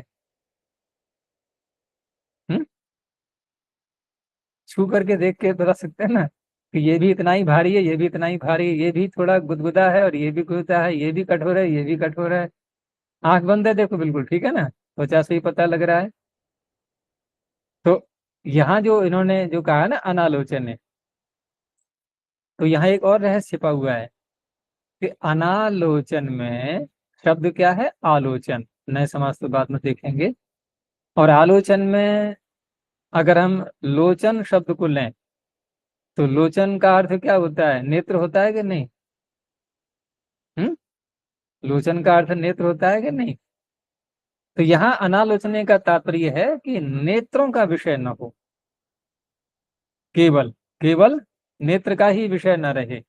हम्म? छू करके देख के बता सकते हैं ना कि ये भी इतना ही भारी है, ये भी इतना ही भारी है, ये भी थोड़ा गुदगुदा है, और ये भी गुदगुदा है, ये भी कठोर है, ये भी कठोर है। आंख बंद है, देखो बिल्कुल ठीक है ना, त्वचा से ही पता लग रहा है। तो यहाँ जो इन्होंने जो कहा है ना अनालोचन है, तो यहाँ एक और रहस्य छिपा हुआ है कि अनालोचन में शब्द क्या है? आलोचन। नए समास तो बाद में देखेंगे। और आलोचन में अगर हम लोचन शब्द को लें तो लोचन का अर्थ क्या होता है? नेत्र होता है कि नहीं? हम्म? लोचन का अर्थ नेत्र होता है कि नहीं? तो यहाँ अनालोचने का तात्पर्य है कि नेत्रों का विषय न हो, केवल केवल नेत्र का ही विषय न रहे।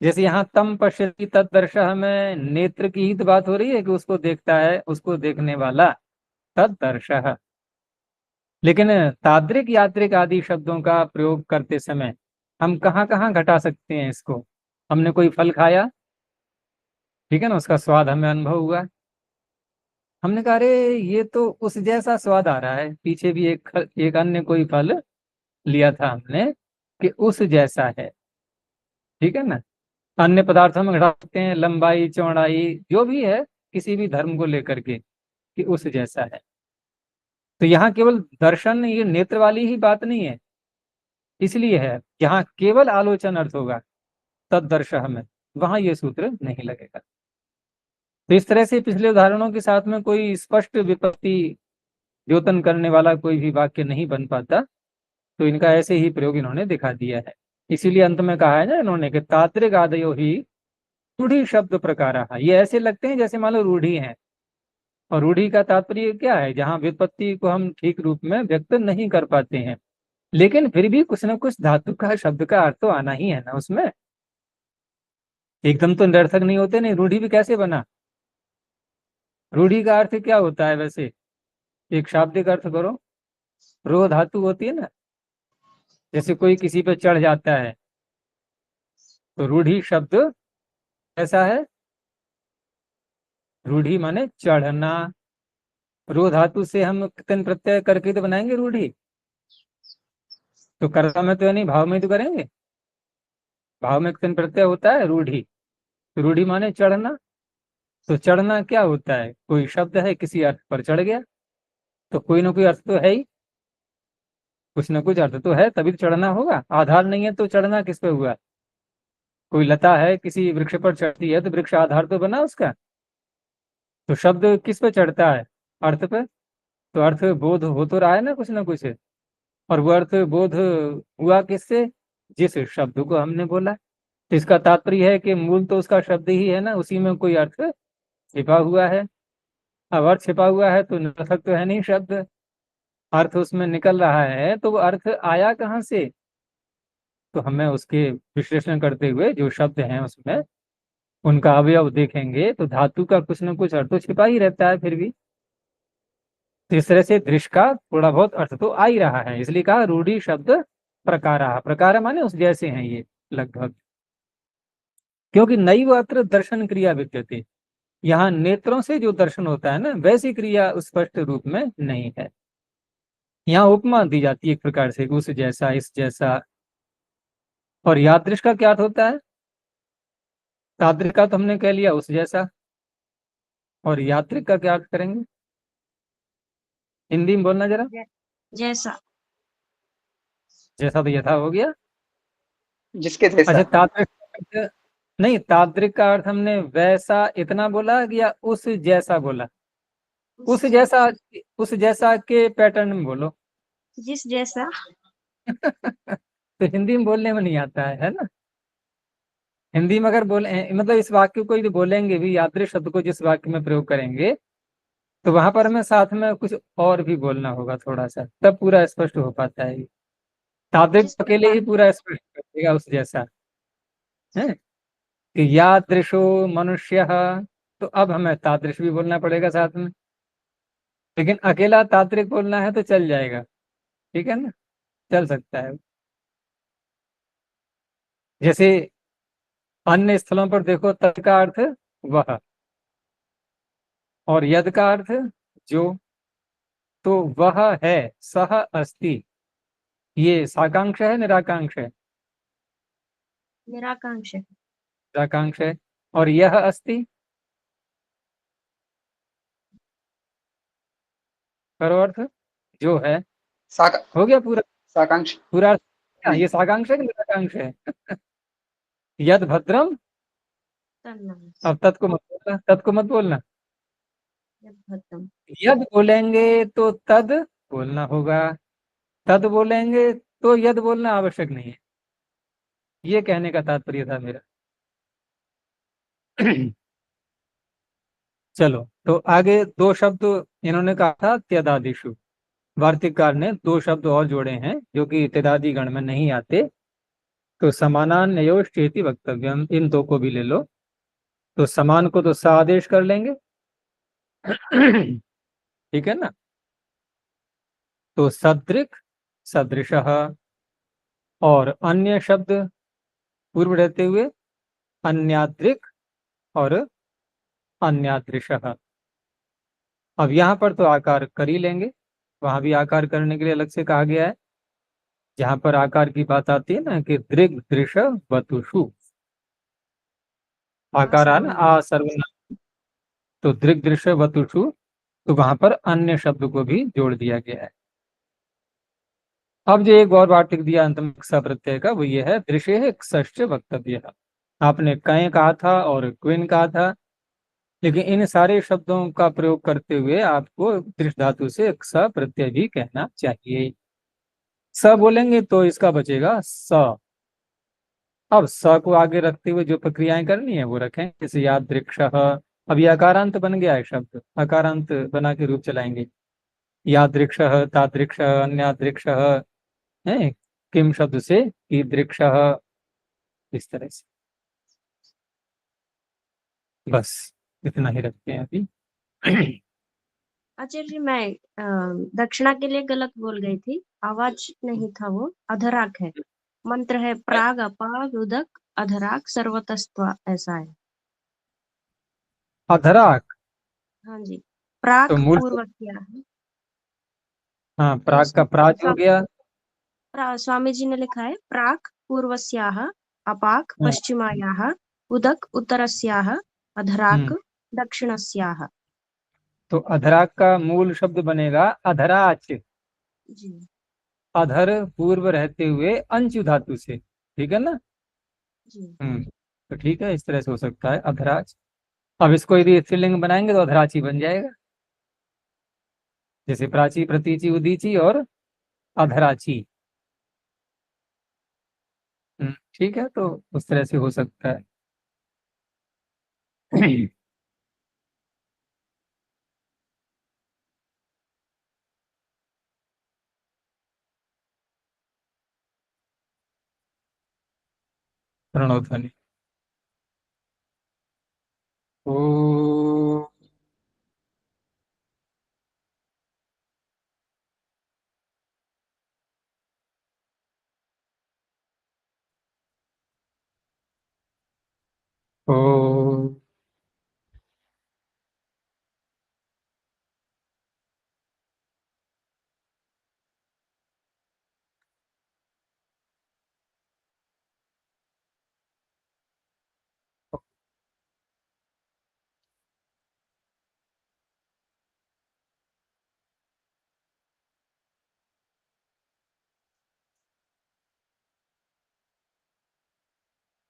जैसे यहाँ तम पश्यति तदर्शः में नेत्र की ही तो बात हो रही है कि उसको देखता है, उसको देखने वाला, तदर्शः। लेकिन ताद्रिक यात्रिक आदि शब्दों का प्रयोग करते समय हम कहाँ कहाँ घटा सकते हैं इसको? हमने कोई फल खाया, ठीक है ना, उसका स्वाद हमें अनुभव हुआ, हमने कहा अरे ये तो उस जैसा स्वाद आ रहा है। पीछे भी एक अन्य कोई फल लिया था हमने कि उस जैसा है, ठीक है ना। अन्य पदार्थों में घटा सकते हैं, लंबाई चौड़ाई जो भी है, किसी भी धर्म को लेकर के कि उस जैसा है। तो यहाँ केवल दर्शन, ये नेत्र वाली ही बात नहीं है, इसलिए है यहाँ केवल आलोचन अर्थ होगा तददर्शः में, वहां ये सूत्र नहीं लगेगा। तो इस तरह से पिछले उदाहरणों के साथ में कोई स्पष्ट विपत्ति द्योतन करने वाला कोई भी वाक्य नहीं बन पाता, तो इनका ऐसे ही प्रयोग इन्होंने दिखा दिया है। इसीलिए अंत में कहा है ना इन्होंने कि तात्रिक आदयो ही रूढ़ी शब्द प्रकार, ये ऐसे लगते हैं जैसे मान लो रूढ़ी है। और रूढ़ी का तात्पर्य क्या है? जहाँ व्युत्पत्ति को हम ठीक रूप में व्यक्त नहीं कर पाते हैं, लेकिन फिर भी कुछ ना कुछ धातु का शब्द का अर्थ तो आना ही है ना उसमें, एकदम तो निरर्थक नहीं होते। नहीं, रूढ़ी भी कैसे बना? रूढ़ी का अर्थ क्या होता है वैसे? एक शाब्दिक अर्थ करो। रो धातु होती है ना, जैसे कोई किसी पे चढ़ जाता है, तो रूढ़ी शब्द ऐसा है रूढ़ी माने चढ़ना। रो धातु से हम कितन प्रत्यय करके तो बनाएंगे रूढ़ी, तो कर्ता में तो नहीं, भाव में तो करेंगे। भाव में कितन प्रत्यय होता है रूढ़ी, तो रूढ़ी माने चढ़ना। तो चढ़ना क्या होता है, कोई शब्द है किसी अर्थ पर चढ़ गया, तो कोई ना कोई अर्थ तो है ही, कुछ ना कुछ अर्थ तो है, तभी तो चढ़ना होगा। आधार नहीं है तो चढ़ना किस पे हुआ। कोई लता है किसी वृक्ष पर चढ़ती है तो वृक्ष आधार तो बना उसका। तो शब्द किस पे चढ़ता है, अर्थ पे। तो अर्थ बोध हो तो रहा है ना कुछ, और वो अर्थ बोध हुआ किससे, जिस शब्द को हमने बोला। तो इसका तात्पर्य है कि मूल तो उसका शब्द ही है ना, उसी में कोई अर्थ छिपा हुआ है। अब अर्थ छिपा हुआ है तो निरर्थक तो है नहीं शब्द, अर्थ उसमें निकल रहा है, तो वो अर्थ आया कहाँ से। तो हमें उसके विश्लेषण करते हुए जो शब्द हैं उसमें उनका अवयव देखेंगे तो धातु का कुछ न कुछ अर्थ तो छिपा ही रहता है फिर भी। तो इस तरह से दृश्य का थोड़ा बहुत अर्थ तो आ ही रहा है, इसलिए कहा रूढ़ी शब्द प्रकार, प्रकार माने उस जैसे हैं ये लगभग। क्योंकि नई अत्र दर्शन क्रिया विद्यते, यहाँ नेत्रों से जो दर्शन होता है ना वैसी क्रिया स्पष्ट रूप में नहीं है। यहाँ उपमा दी जाती है एक प्रकार से, उस जैसा, इस जैसा। और यादृश का क्या अर्थ होता है, तादृक का तो हमने कह लिया उस जैसा, और यात्रिक का क्या अर्थ करेंगे, हिंदी में बोलना जरा। जैसा। जैसा तो यथा हो गया। जिसके जैसा। अच्छा तादृक नहीं, तादृक का अर्थ हमने वैसा इतना बोला या उस जैसा बोला। उस जैसा, उस जैसा के पैटर्न में बोलो। जिस जैसा। तो हिंदी में बोलने में नहीं आता है ना। हिंदी में अगर बोले मतलब इस वाक्य को यदि बोलेंगे भी, यादृश शब्द को जिस वाक्य में प्रयोग करेंगे तो वहां पर हमें साथ में कुछ और भी बोलना होगा थोड़ा सा, तब पूरा स्पष्ट हो पाता है। तादृक जिस अकेले ही प्रकार। पूरा स्पष्ट कर देगा उस जैसा है कि यादृशो मनुष्य। तो अब हमें तादृश भी बोलना पड़ेगा साथ में, लेकिन अकेला तादृक बोलना है तो चल जाएगा, ठीक है ना, चल सकता है। जैसे अन्य स्थलों पर देखो तत् का अर्थ वह, और यद का अर्थ जो। तो वह है, सह अस्ति, ये साकांक्ष है निराकांक्ष है, निराकांक्ष। निराकांक्ष है। और यह अस्ति, करो अर्थ जो है, साका हो गया पूरा। साकांक्ष पूरा अर्थ क्या, नहीं। ये साकांक्ष है कि निराकांक्ष है। यद भद्रम। तन्नास। अब तत् को मत बोलना, तत् को मत बोलना। यद्भद्रम। यद बोलेंगे तो तद बोलना होगा, तद बोलेंगे तो यद बोलना आवश्यक नहीं है, ये कहने का तात्पर्य था मेरा। चलो तो आगे दो शब्द इन्होंने कहा था त्यदादिशु, वार्तिककार ने दो शब्द और जोड़े हैं जो कि त्यदादि गण में नहीं आते। तो समानान्ययोश्चेति वक्तव्यम, इन दो को भी ले लो। तो समान को तो सा आदेश कर लेंगे। ठीक है ना। तो सदृक, सदृशः, और अन्य शब्द पूर्व रहते हुए अन्याद्रिक और अन्यादृशः। अब यहाँ पर तो आकार कर ही लेंगे, वहां भी आकार करने के लिए अलग से कहा गया है। जहां पर आकार की बात आती है ना कि दृग दृश वतुषु, आकार आ ना आ सर्वनाम, तो दृग दृश्य वतुषु, तो वहां पर अन्य शब्द को भी जोड़ दिया गया है। अब जो एक और वार्तिक दिया अंत में स प्रत्यय का, वो ये है दृश्य है ष्ठ वक्तव्य। आपने कय कहा था और क्विन कहा था, लेकिन इन सारे शब्दों का प्रयोग करते हुए आपको दृश्य धातु से स प्रत्यय भी कहना चाहिए। स बोलेंगे तो इसका बचेगा स। अब स को आगे रखते हुए जो प्रक्रियाएं करनी है वो रखें, जैसे यादृक्ष। अब ये अकारांत बन गया है शब्द, अकारांत बना के रूप चलाएंगे। यादृक्ष, तादृक्ष, अन्यादृक्ष है, किम शब्द से कीदृक्ष, इस तरह से। बस इतना ही रखते हैं अभी। आचार्य जी, मैं दक्षिणा के लिए गलत बोल गई थी, आवाज नहीं था वो, अधराक है। मंत्र है प्राग अपाग उदक अधराक सर्वतस्त्वा, ऐसा है। अधराक, हाँ जी, तो प्राक मूल, पूर्वस्याः। हाँ, तो प्राग का प्राच हो गया। स्वामी जी ने लिखा है प्राक पूर्वस्याः, अपाक हाँ, पश्चिमायाः, उदक उत्तरस्याः, हम्म। अधराक दक्षिणस्याः। तो अधराग का मूल शब्द बनेगा अधराच। जी अधर पूर्व रहते हुए अंशु धातु से, ठीक है ना। जी तो ठीक है, इस तरह से हो सकता है अधराच। अब इसको यदि स्त्रीलिंग बनाएंगे तो अधराची बन जाएगा, जैसे प्राची, प्रतीची, उदीची और अधराची। ठीक है, तो उस तरह से हो सकता है। प्रणोध्वनि। ओ, ओ,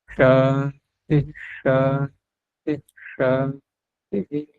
शांति, शांति, शांति।